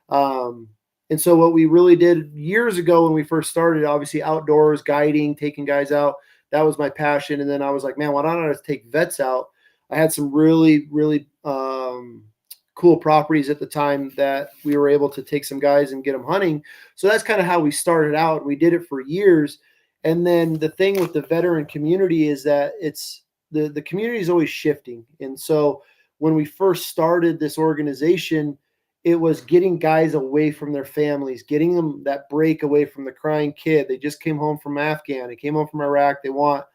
And so what we really did years ago when we first started, obviously outdoors, guiding, taking guys out, that was my passion. And then I was like, man, why don't I just take vets out? I had some really, really cool properties at the time that we were able to take some guys and get them hunting. So that's kind of how we started out. We did it for years. And then the thing with the veteran community is that it's the community is always shifting. And so when we first started this organization, it was getting guys away from their families, getting them that break away from the crying kid. They just came home from Afghan. They came home from Iraq. They want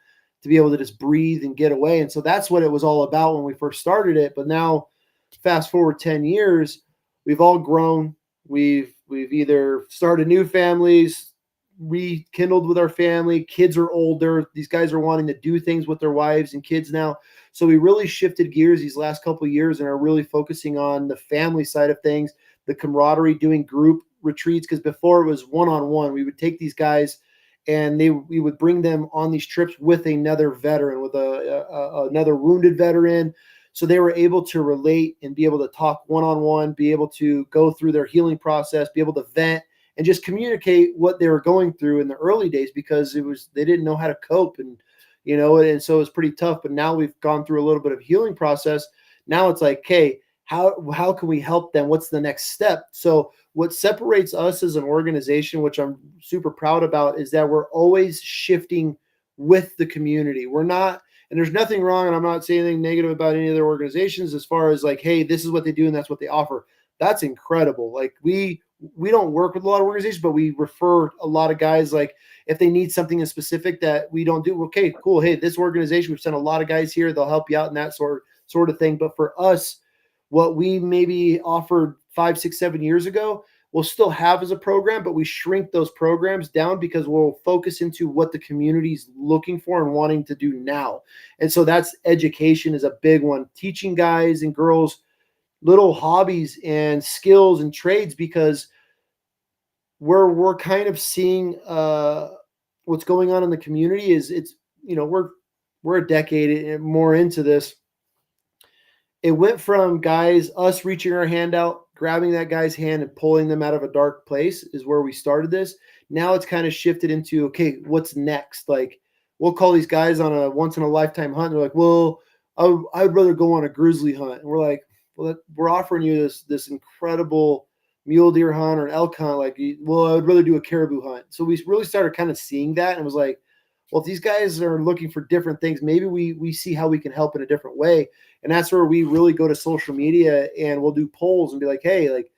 to be able to just breathe and get away. And so that's what it was all about when we first started it. But now fast forward 10 years, we've all grown. We've either started new families, rekindled with our family. Kids are older. These guys are wanting to do things with their wives and kids now. So we really shifted gears these last couple of years and are really focusing on the family side of things, the camaraderie, doing group retreats. Because before it was one-on-one, we would take these guys and we would bring them on these trips with another veteran, with another wounded veteran. So they were able to relate and be able to talk one-on-one, be able to go through their healing process, be able to vent, and just communicate what they were going through in the early days, because they didn't know how to cope, and and so it was pretty tough. But now we've gone through a little bit of healing process. Now it's like, okay, how can we help them? What's the next step? So what separates us as an organization, which I'm super proud about, is that we're always shifting with the community. We're not, and there's nothing wrong, and I'm not saying anything negative about any other organizations as far as like, hey, this is what they do and that's what they offer. That's incredible. Like we don't work with a lot of organizations, but we refer a lot of guys, like if they need something in specific that we don't do, okay, cool. Hey, this organization, we've sent a lot of guys here. They'll help you out in that sort of thing. But for us, what we maybe offered 5, 6, 7 years ago, we'll still have as a program, but we shrink those programs down because we'll focus into what the community's looking for and wanting to do now. And so that's education is a big one. Teaching guys and girls little hobbies and skills and trades, because we're kind of seeing what's going on in the community is we're a decade and more into this. It went from us reaching our hand out, grabbing that guy's hand and pulling them out of a dark place is where we started this. now it's kind of shifted into, okay, what's next? Like, we'll call these guys on a once in a lifetime hunt. They're like, well, I'd rather go on a grizzly hunt. And we're like, well, we're offering you this incredible mule deer hunt or an elk hunt. Like, well, I would rather do a caribou hunt. So we really started kind of seeing that and was like, well, if these guys are looking for different things, maybe we see how we can help in a different way. And that's where we really go to social media and we'll do polls and be like, hey, like,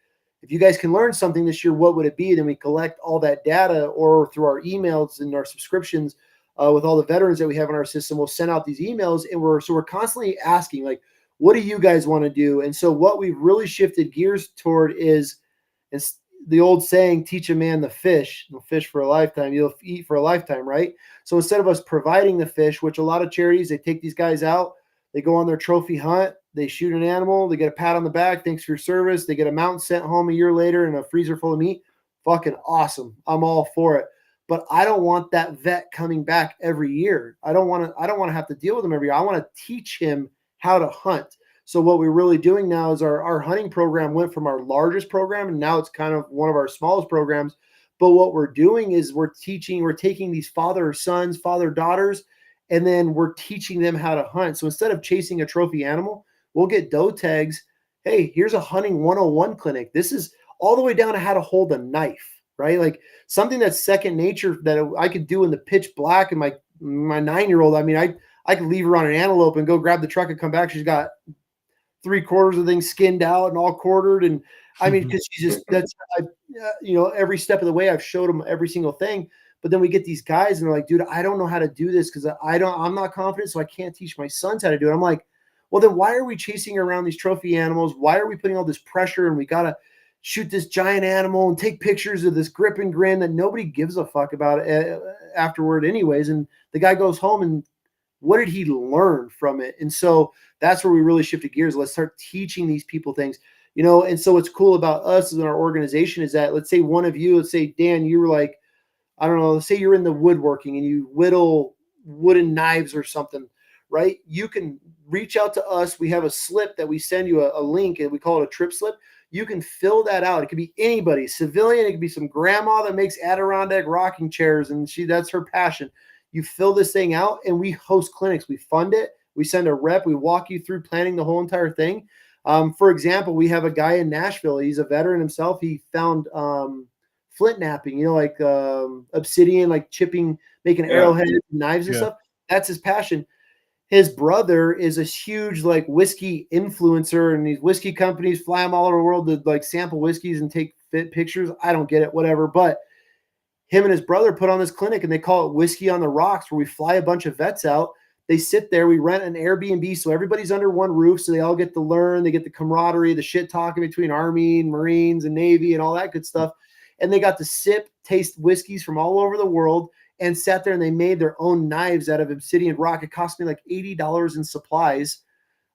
if you guys can learn something this year, what would it be? Then we collect all that data, or through our emails and our subscriptions with all the veterans that we have in our system, we'll send out these emails, and we're constantly asking, like, what do you guys want to do? And so what we've really shifted gears toward is the old saying, teach a man the fish. You'll fish for a lifetime. You'll eat for a lifetime, right? So instead of us providing the fish, which a lot of charities, they take these guys out, they go on their trophy hunt, they shoot an animal, they get a pat on the back, thanks for your service, they get a mount sent home a year later in a freezer full of meat. Fucking awesome. I'm all for it. But I don't want that vet coming back every year. I don't want to have to deal with him every year. I want to teach him how to hunt. So what we're really doing now is our hunting program went from our largest program, and now it's kind of one of our smallest programs. But what we're doing is we're taking these father-sons, father-daughters, and then we're teaching them how to hunt. So instead of chasing a trophy animal, we'll get doe tags. Hey, here's a hunting 101 clinic. This is all the way down to how to hold a knife, right? Like something that's second nature that I could do in the pitch black. And my 9-year-old, I mean, I could leave her on an antelope and go grab the truck and come back. She's got 3/4 of the thing skinned out and all quartered. And I mean, because she's just, every step of the way I've showed them every single thing. But then we get these guys and they're like, dude, I don't know how to do this because I'm not confident, so I can't teach my sons how to do it. I'm like, well, then why are we chasing around these trophy animals? Why are we putting all this pressure and we got to shoot this giant animal and take pictures of this grip and grin that nobody gives a fuck about afterward anyways? And the guy goes home and what did he learn from it? And so that's where we really shifted gears. Let's start teaching these people things, and so what's cool about us as our organization is that, let's say one of you, let's say, Dan, you were like, I don't know, let's say you're in the woodworking and you whittle wooden knives or something, right? You can reach out to us. We have a slip that we send you a link, and we call it a trip slip. You can fill that out. It could be anybody, civilian. It could be some grandma that makes Adirondack rocking chairs, and that's her passion. You fill this thing out, and we host clinics. We fund it. We send a rep. We walk you through planning the whole entire thing. For example, we have a guy in Nashville. He's a veteran himself. He found flint napping, like obsidian, like chipping, making arrowheads, knives and stuff. That's his passion. His brother is a huge like whiskey influencer, and these whiskey companies fly him all over the world to like sample whiskeys and take fit pictures. I don't get it, whatever. But him and his brother put on this clinic, and they call it Whiskey on the Rocks, where we fly a bunch of vets out. They sit there. We rent an Airbnb, so everybody's under one roof, so they all get to learn. They get the camaraderie, the shit talking between Army and Marines and Navy and all that good stuff. And they got to taste whiskeys from all over the world, and sat there and they made their own knives out of obsidian rock. It cost me like $80 in supplies.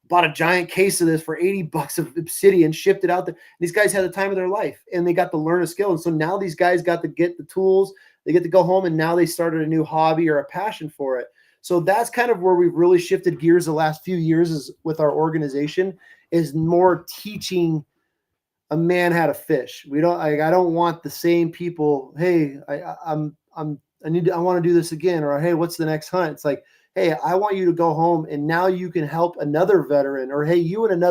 Bought a giant case of this for $80 of obsidian, shipped it out there. These guys had the time of their life, and they got to learn a skill. And so now these guys got to get the tools, they get to go home, and now they started a new hobby or a passion for it. So that's kind of where we've really shifted gears the last few years is with our organization, is more teaching a man how to fish. I don't want the same people. Hey, I want to do this again, or hey, what's the next hunt? It's like, hey, I want you to go home and now you can help another veteran, or hey, you and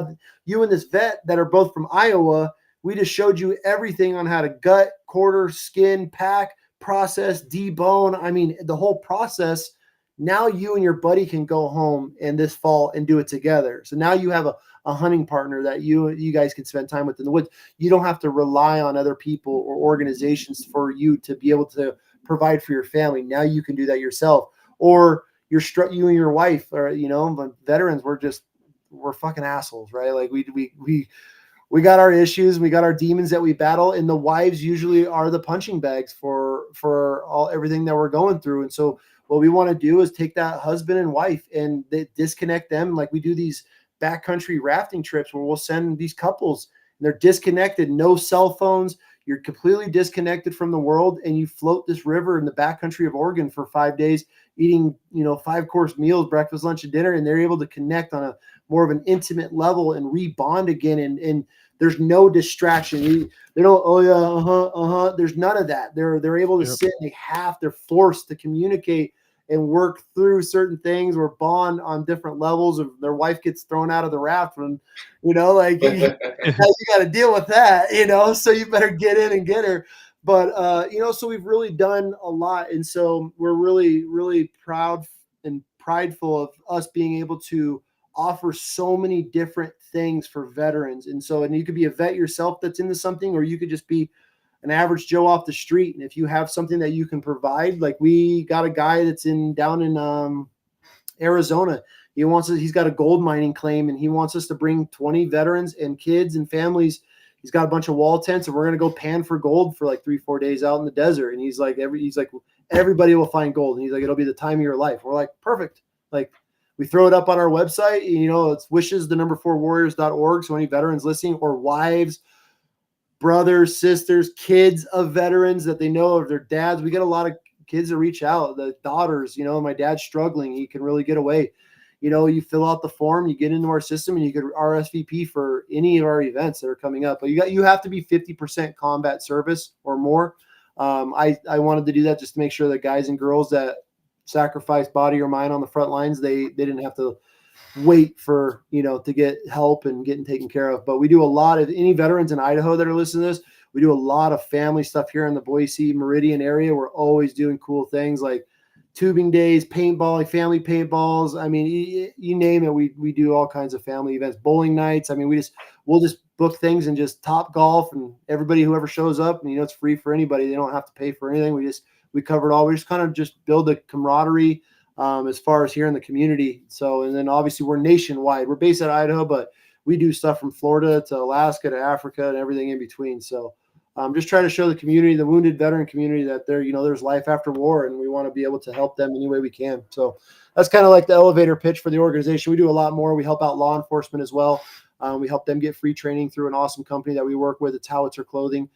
this vet that are both from Iowa. We just showed you everything on how to gut, quarter, skin, pack, process, debone. I mean, the whole process. Now you and your buddy can go home in this fall and do it together. So now you have a hunting partner that you guys can spend time with in the woods. You don't have to rely on other people or organizations for you to be able to provide for your family. Now you can do that yourself, or you and your wife, or veterans. We're fucking assholes, right? Like we got our issues, we got our demons that we battle, and the wives usually are the punching bags for everything that we're going through. And so what we want to do is take that husband and wife and disconnect them. Like we do these backcountry rafting trips where we'll send these couples, and they're disconnected, no cell phones. You're completely disconnected from the world, and you float this river in the backcountry of Oregon for 5 days, eating, 5-course meals, breakfast, lunch, and dinner. And they're able to connect on a more of an intimate level and rebond again. And There's no distraction. They don't, oh yeah, There's none of that. They're able to sit and they're forced to communicate and work through certain things or bond on different levels. If their wife gets thrown out of the raft, and you got to deal with that, so you better get in and get her. But, so we've really done a lot. And so we're really, really proud and prideful of us being able to offer so many different things for veterans. And you could be a vet yourself that's into something, or you could just be an average Joe off the street. And if you have something that you can provide, like we got a guy that's down in Arizona. He's got a gold mining claim, and he wants us to bring 20 veterans and kids and families. He's got a bunch of wall tents, and we're going to go pan for gold for like 3-4 days out in the desert. And he's like, everybody will find gold. And he's like, it'll be the time of your life. We're like, perfect. Like, we throw it up on our website. It's wishes4warriors.org. So any veterans listening, or wives, brothers, sisters, kids of veterans that they know of their dads. We get a lot of kids that reach out, the daughters, my dad's struggling. He can really get away. You fill out the form, you get into our system, and you could RSVP for any of our events that are coming up. But you have to be 50% combat service or more. I wanted to do that just to make sure that guys and girls that sacrifice body or mind on the front lines, they didn't have to wait for, to get help and getting taken care of. But we do a lot of any veterans in Idaho that are listening to this. We do a lot of family stuff here in the Boise Meridian area. We're always doing cool things like tubing days, paintballing, family paintballs. I mean, you name it. We do all kinds of family events, bowling nights. I mean, we'll just book things and just top golf, and everybody, whoever shows up, and it's free for anybody. They don't have to pay for anything. We cover it all. We just kind of just build a camaraderie as far as here in the community. So, and then obviously we're nationwide. We're based at Idaho, but we do stuff from Florida to Alaska to Africa and everything in between. So just trying to show the community, the wounded veteran community, that there's life after war, and we want to be able to help them any way we can. So that's kind of like the elevator pitch for the organization. We do a lot more. We help out law enforcement as well. We help them get free training through an awesome company that we work with. It's Howitzer Clothing.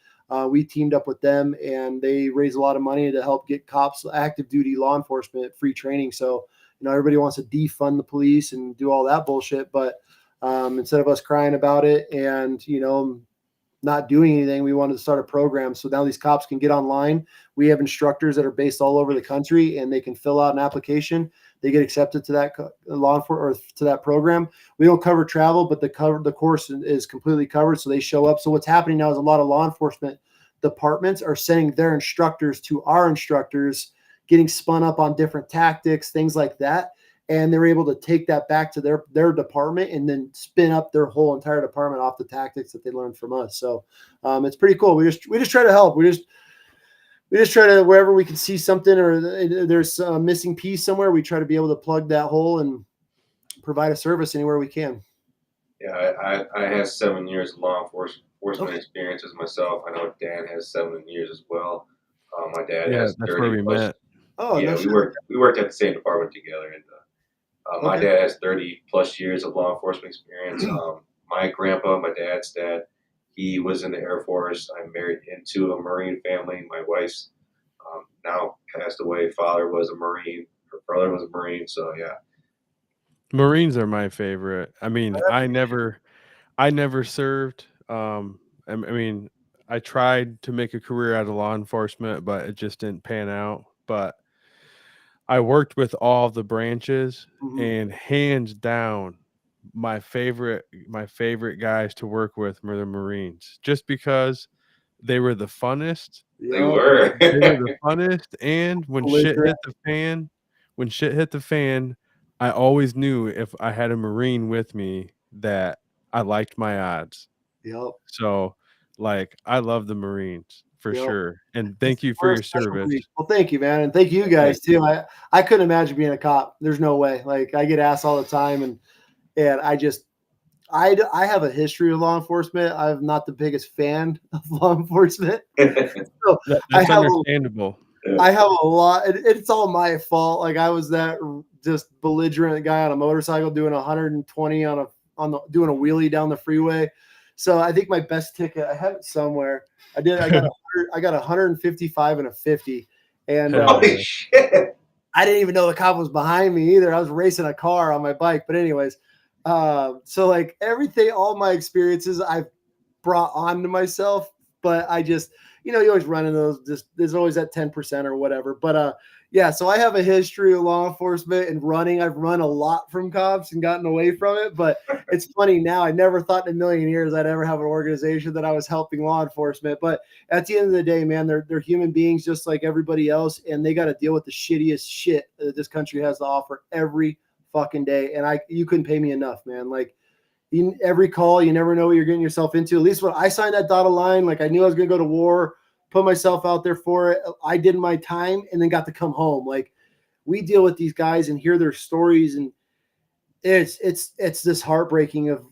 We teamed up with them, and they raise a lot of money to help get cops, active duty law enforcement, free training. So, everybody wants to defund the police and do all that bullshit. But instead of us crying about it and, not doing anything, we wanted to start a program. So now these cops can get online. We have instructors that are based all over the country, and they can fill out an application. They get accepted to that law enforcement or to that program. We don't cover travel, but the course is completely covered. So they show up. So what's happening now is a lot of law enforcement departments are sending their instructors to our instructors, getting spun up on different tactics, things like that. And they're able to take that back to their department and then spin up their whole entire department off the tactics that they learned from us. So it's pretty cool. We just try to help. We just try to, wherever we can see something or there's a missing piece somewhere, we try to be able to plug that hole and provide a service anywhere we can. Yeah, I have 7 years of law enforcement experiences myself. I know Dan has 7 years as well. My dad has 30 that's where we met. Oh, yeah, we worked at the same department together, and my dad has 30 plus years of law enforcement experience. My grandpa, my dad's dad, he was in the Air Force. I'm married into a Marine family. My wife's now passed away. Father was a Marine. Her brother was a Marine. So yeah, Marines are my favorite. I mean, I never served. I mean, I tried to make a career out of law enforcement, but it just didn't pan out. But I worked with all the branches, and hands down, my favorite guys to work with were the Marines, just because they were the funnest. They were the funnest, and when shit hit the fan, I always knew if I had a Marine with me that I liked my odds. Yep. So, I love the Marines. For sure. And thank you for your service. Well, thank you, man. And thank you guys too. I couldn't imagine being a cop. There's no way. I get asked all the time, and I have a history of law enforcement. I'm not the biggest fan of law enforcement. So that's understandable. I have a lot. It's all my fault. I was that just belligerent guy on a motorcycle doing 120 doing a wheelie down the freeway. So I think my best ticket, I have it somewhere. I got 155 and a 50. And holy shit. I didn't even know the cop was behind me either. I was racing a car on my bike. But anyways, so everything, all my experiences, I've brought on to myself, but I just, you always run into those, just, there's always that 10% or whatever. But, yeah, so I have a history of law enforcement and running. I've run a lot from cops and gotten away from it, but it's funny now. I never thought in a million years I'd ever have an organization that I was helping law enforcement. But at the end of the day, man, they're human beings just like everybody else, and they got to deal with the shittiest shit that this country has to offer every fucking day. And you couldn't pay me enough, man. Like, every call, you never know what you're getting yourself into. At least when I signed that dotted line, like I knew I was going to go to war, put myself out there for it. I did my time and then got to come home. Like, we deal with these guys and hear their stories, and it's this heartbreaking of,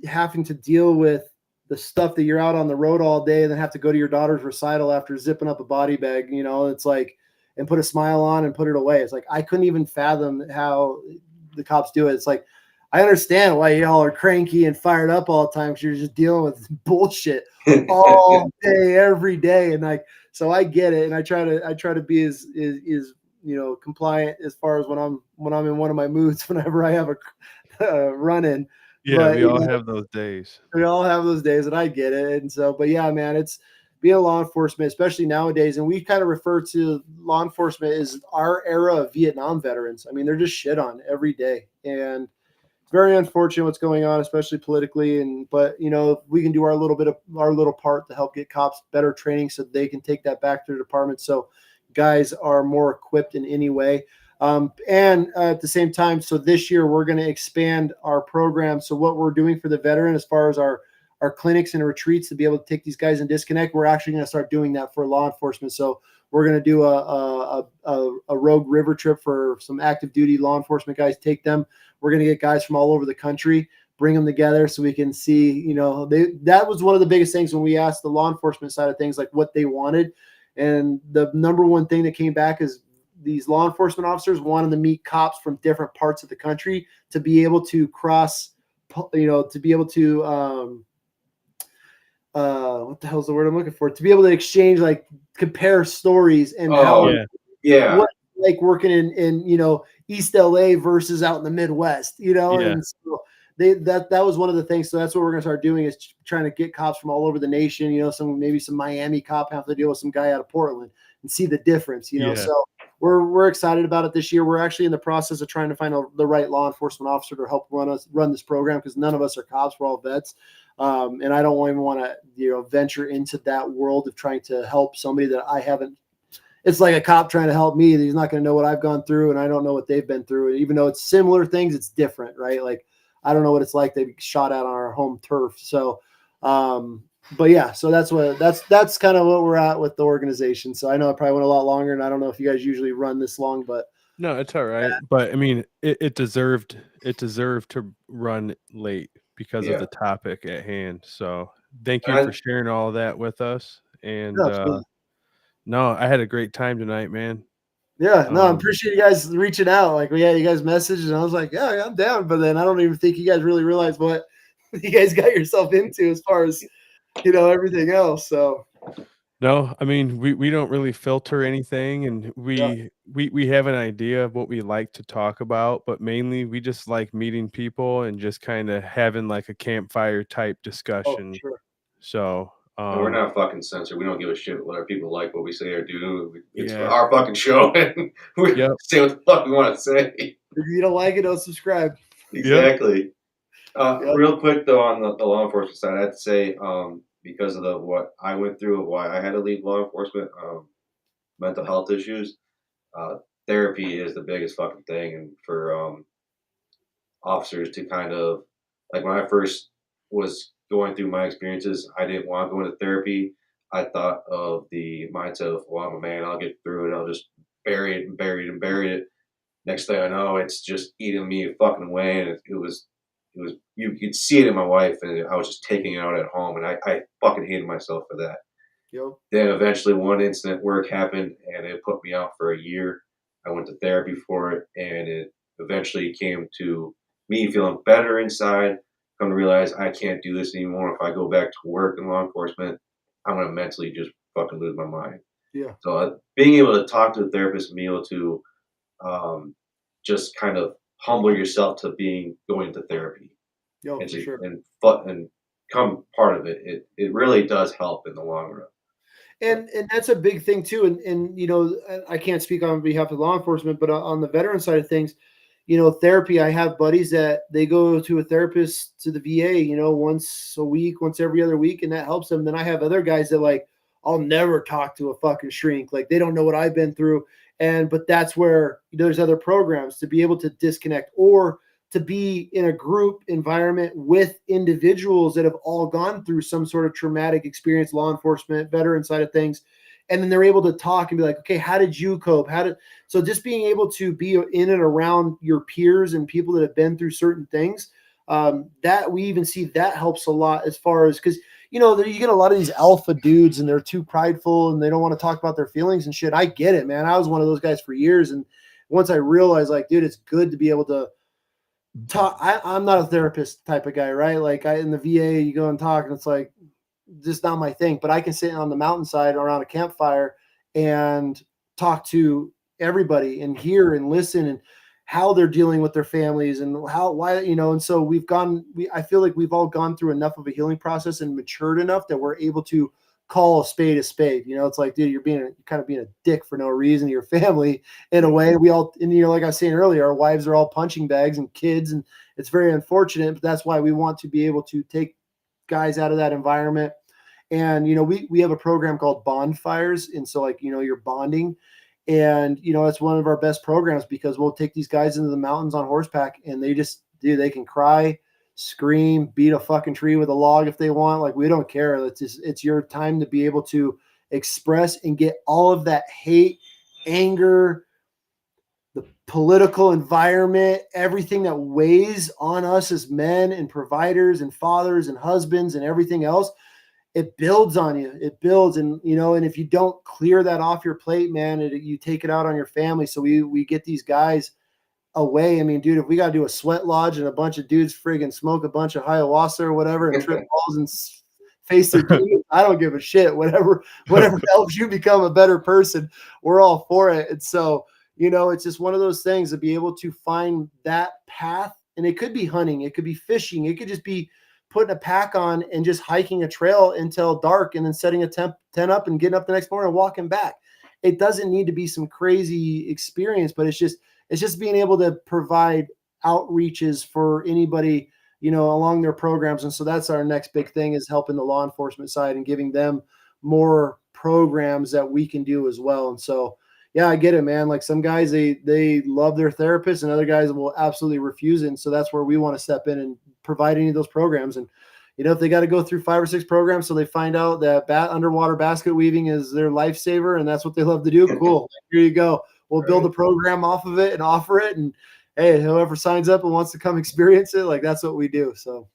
having to deal with the stuff that you're out on the road all day and then have to go to your daughter's recital after zipping up a body bag, it's like, and put a smile on and put it away. It's like, I couldn't even fathom how the cops do it. It's like, I understand why y'all are cranky and fired up all the time, because you're just dealing with bullshit all day, every day. And like, so I get it. And I try to be as compliant as far as when I'm in one of my moods, whenever I have a run in. Yeah, but, we all have those days. We all have those days, and I get it. And so, but yeah, man, it's being a law enforcement, especially nowadays. And we kind of refer to law enforcement as our era of Vietnam veterans. I mean, they're just shit on every day. And very unfortunate what's going on, especially politically. But we can do our little part to help get cops better training so they can take that back to their department, so guys are more equipped in any way. And at the same time, so this year we're going to expand our program. So what we're doing for the veteran, as far as our clinics and retreats to be able to take these guys and disconnect, we're actually going to start doing that for law enforcement. So we're going to do a rogue river trip for some active duty law enforcement guys, take them. We're going to get guys from all over the country, bring them together so we can see, that was one of the biggest things when we asked the law enforcement side of things, like what they wanted. And the number one thing that came back is these law enforcement officers wanted to meet cops from different parts of the country to be able to cross, to be able to, what the hell's the word I'm looking for? To be able to exchange, like, compare stories and what, like, working in East LA versus out in the Midwest, and so that was one of the things. So that's what we're gonna start doing, is trying to get cops from all over the nation. Maybe some Miami cop have to deal with some guy out of Portland and see the difference. So we're excited about it this year. We're actually in the process of trying to find the right law enforcement officer to help run this program, because none of us are cops. We're all vets. And I don't even want to, venture into that world of trying to help somebody that I haven't. It's like a cop trying to help me. He's not going to know what I've gone through, and I don't know what they've been through. And even though it's similar things, it's different, right? Like, I don't know what it's like to be shot at on our home turf. So, but yeah, so that's kind of what we're at with the organization. So I know I probably went a lot longer, and I don't know if you guys usually run this long, but no, it's all right. But I mean, it deserved to run late because of the topic at hand. So thank you for sharing all of that with us. And no, I had a great time tonight, man. Yeah, no, I appreciate you guys reaching out. Like, we had you guys message, and I was like, yeah, I'm down. But then I don't even think you guys really realize what you guys got yourself into as far as, everything else. So no, I mean, we don't really filter anything, and we have an idea of what we like to talk about, but mainly we just like meeting people and just kind of having like a campfire type discussion. Oh, sure. So and we're not fucking censored. We don't give a shit what our people like, what we say or do. It's our fucking show, and we say what the fuck we want to say. If you don't like it, don't subscribe. Exactly. Real quick though, on the law enforcement side, I'd say because of what I went through, why I had to leave law enforcement, mental health issues, therapy is the biggest fucking thing, and for officers to kind of, like, when I first was going through my experiences, I didn't want to go into therapy. I thought of the mindset of, well, I'm a man, I'll get through it, I'll just bury it and bury it and bury it. Next thing I know, it's just eating me fucking away, and it was you could see it in my wife, and I was just taking it out at home, and I fucking hated myself for that. Yep. Then eventually one incident at work happened, and it put me out for a year. I went to therapy for it, and it eventually came to me feeling better inside. Come to realize I can't do this anymore. If I go back to work in law enforcement, I'm going to mentally just fucking lose my mind. Yeah. So being able to talk to a therapist and be able to just kind of humble yourself to going to therapy. Yo, for sure. And become part of it, it really does help in the long run. And that's a big thing too. And you know, I can't speak on behalf of law enforcement, but on the veteran side of things, you know, therapy. I have buddies that they go to a therapist to the VA, you know, once a week, once every other week, and that helps them. Then I have other guys that like, I'll never talk to a fucking shrink. Like they don't know what I've been through. But that's where there's other programs to be able to disconnect or to be in a group environment with individuals that have all gone through some sort of traumatic experience, law enforcement, veteran side of things. And then they're able to talk and be like, okay, how did you cope? So just being able to be in and around your peers and people that have been through certain things, that we even see that helps a lot as far as, because, you know, you get a lot of these alpha dudes and they're too prideful and they don't want to talk about their feelings and shit. I get it, man. I was one of those guys for years. And once I realized like, dude, it's good to be able to talk. I'm not a therapist type of guy, right? Like in the VA, you go and talk and it's like, just not my thing, but I can sit on the mountainside around a campfire and talk to everybody and hear and listen and how they're dealing with their families and why, you know, and so I feel like we've all gone through enough of a healing process and matured enough that we're able to call a spade a spade. You know, it's like, dude, you're kind of being a dick for no reason to your family in a way. And you know, like I was saying earlier, our wives are all punching bags and kids, and it's very unfortunate, but that's why we want to be able to take guys out of that environment. And, you know, we have a program called Bonfires. And so like, you know, you're bonding and, you know, it's one of our best programs because we'll take these guys into the mountains on horseback and they can cry, scream, beat a fucking tree with a log if they want. Like, we don't care. It's your time to be able to express and get all of that hate, anger, the political environment, everything that weighs on us as men and providers and fathers and husbands and everything else. It builds on you. It builds. And, you know, and if you don't clear that off your plate, man, you take it out on your family. So we get these guys away. I mean, dude, if we got to do a sweat lodge and a bunch of dudes friggin' smoke a bunch of ayahuasca or whatever and trip balls and face their demons, I don't give a shit. Whatever helps you become a better person, we're all for it. And so, you know, it's just one of those things to be able to find that path. And it could be hunting. It could be fishing. It could just be putting a pack on and just hiking a trail until dark and then setting a tent up and getting up the next morning and walking back. It doesn't need to be some crazy experience, but it's just being able to provide outreaches for anybody, you know, along their programs. And so that's our next big thing, is helping the law enforcement side and giving them more programs that we can do as well. And so, yeah, I get it, man. Like some guys, they love their therapist and other guys will absolutely refuse it. And so that's where we want to step in and provide any of those programs. And, you know, if they got to go through 5 or 6 programs, so they find out that underwater basket weaving is their lifesaver and that's what they love to do, cool. Here you go. We'll build a program off of it and offer it. And hey, whoever signs up and wants to come experience it, like that's what we do. So,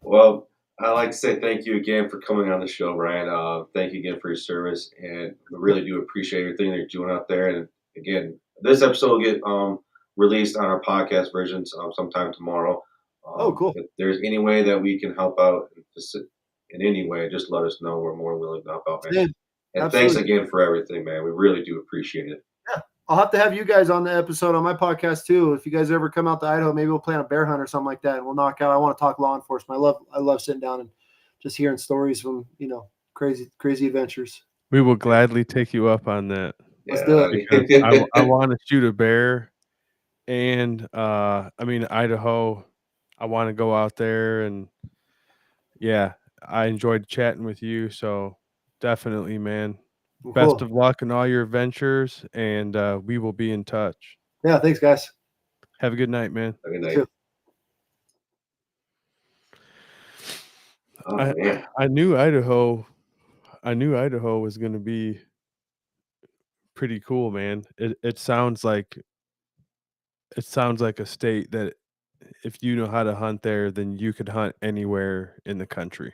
well, I'd like to say thank you again for coming on the show, Bryan. Thank you again for your service, and we really do appreciate everything that you're doing out there. And again, this episode will get released on our podcast versions sometime tomorrow. Oh, cool. If there's any way that we can help out in any way, just let us know. We're more willing to help out, man. And absolutely. Thanks again for everything, man. We really do appreciate it. Yeah. I'll have to have you guys on the episode on my podcast too. If you guys ever come out to Idaho, maybe we'll plan a bear hunt or something like that, and we'll knock out. I want to talk law enforcement. I love sitting down and just hearing stories from, you know, crazy adventures. We will gladly take you up on that. Let's do it. I want to shoot a bear, and I mean Idaho. I want to go out there, and yeah, I enjoyed chatting with you. So definitely, man. Cool. Best of luck in all your ventures, and we will be in touch. Yeah, thanks, guys. Have a good night, man. Have a good night. Oh, man. I knew Idaho was going to be pretty cool, man. It sounds like a state that if you know how to hunt there, then you could hunt anywhere in the country.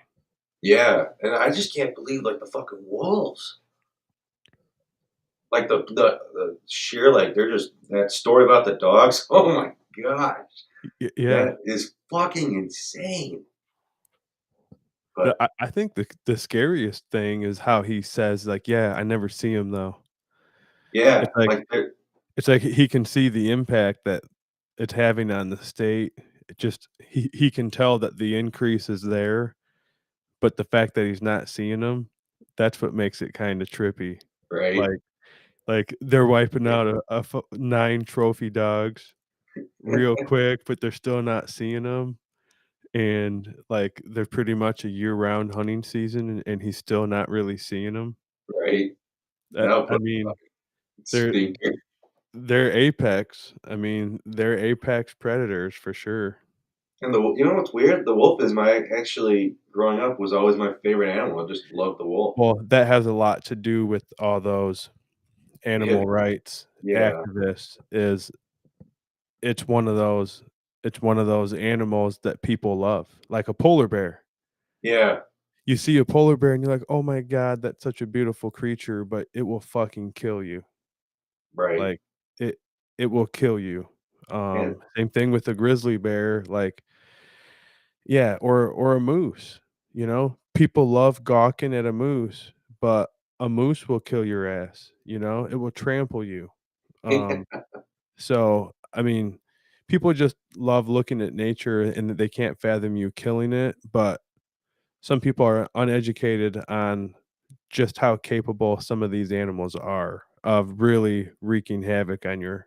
Yeah, and I just can't believe like the fucking wolves. Like the sheer, like they're just, that story about the dogs. Oh my gosh. Yeah. That is fucking insane. But I think the scariest thing is how he says, like, yeah, I never see him though. yeah, It's like he can see the impact that it's having on the state it just he can tell that the increase is there, but the fact that he's not seeing them, that's what makes it kind of trippy. Right. Like they're wiping out 9 trophy dogs real quick, but they're still not seeing them. And like they're pretty much a year-round hunting season, and he's still not really seeing them. Right. I mean, they're apex. I mean, they're apex predators for sure. And you know what's weird? The wolf is actually growing up was always my favorite animal. I just loved the wolf. Well, that has a lot to do with all those animal rights activists. It's one of those animals that people love, like a polar bear. Yeah. You see a polar bear and you're like, "Oh my God, that's such a beautiful creature," but it will fucking kill you. Right. Like it will kill you. Same thing with a grizzly bear, like yeah, or a moose, you know? People love gawking at a moose, but a moose will kill your ass, you know? It will trample you. So, I mean, people just love looking at nature and they can't fathom you killing it, but some people are uneducated on just how capable some of these animals are of really wreaking havoc on your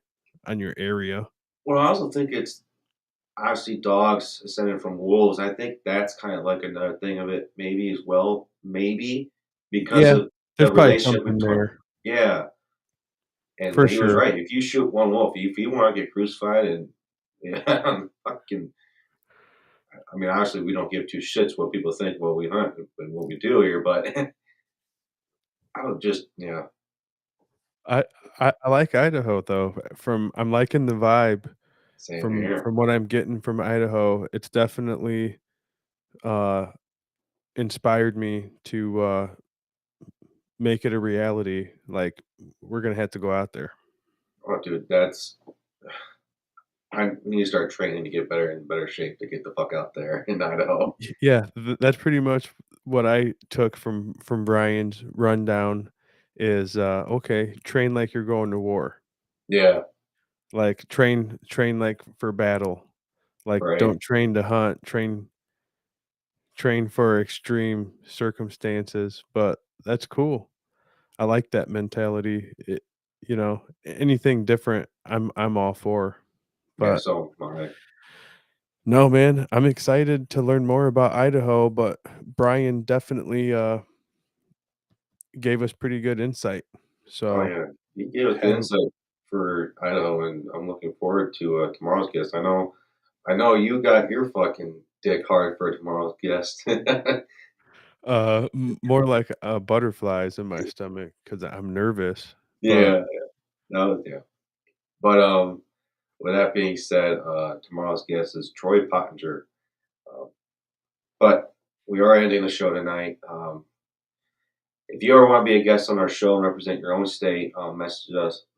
area. Well, I also think it's obviously dogs ascended from wolves. I think that's kind of like another thing of it, maybe as well. Maybe because of there's the probably relationship something between. there. Yeah. And For he was sure. right. If you shoot one wolf, if you want to get crucified and fucking. I mean, honestly, we don't give two shits what people think what we hunt and what we do here, but I would just, I like Idaho though. I'm liking the vibe same here. from what I'm getting from Idaho. It's definitely inspired me to make it a reality. Like we're gonna have to go out there. Oh, dude, we need to start training to get in better shape to get the fuck out there in Idaho. Yeah, that's pretty much what I took from Bryan's rundown is okay, train like you're going to war. Yeah. Like train like for battle. Like Right. don't train to hunt, train for extreme circumstances, but that's cool. I like that mentality. Anything different, I'm all for. Yeah, But so my no, man, I'm excited to learn more about Idaho, but Bryan definitely gave us pretty good insight. oh So yeah. You gave us good insight for Idaho and I'm looking forward to tomorrow's guest. I know you got your fucking dick hard for tomorrow's guest. more like butterflies in my stomach because I'm nervous. Yeah. No, yeah. But with that being said, tomorrow's guest is Troy Pottinger. But we are ending the show tonight. If you ever want to be a guest on our show and represent your own state,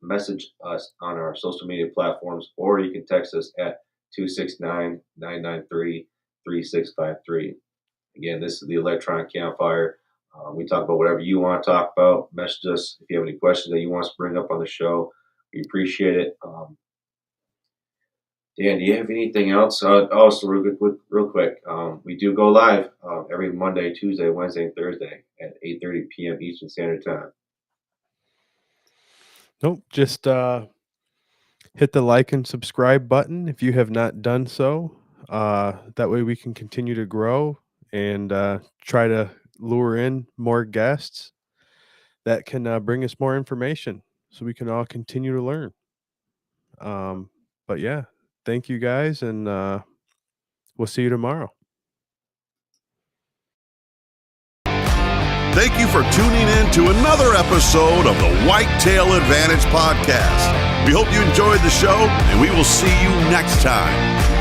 message us on our social media platforms, or you can text us at 269-993-3653. Again, this is the Electronic Campfire. We talk about whatever you want to talk about. Message us if you have any questions that you want us to bring up on the show. We appreciate it. Dan, do you have anything else? Also, real quick, we do go live every Monday, Tuesday, Wednesday, and Thursday at 8:30 p.m. Eastern Standard Time. Nope, just hit the like and subscribe button if you have not done so. That way we can continue to grow and try to lure in more guests that can bring us more information so we can all continue to learn. But yeah, thank you guys, and we'll see you tomorrow. Thank you for tuning in to another episode of the Whitetail Advantage Podcast. We hope you enjoyed the show, and we will see you next time.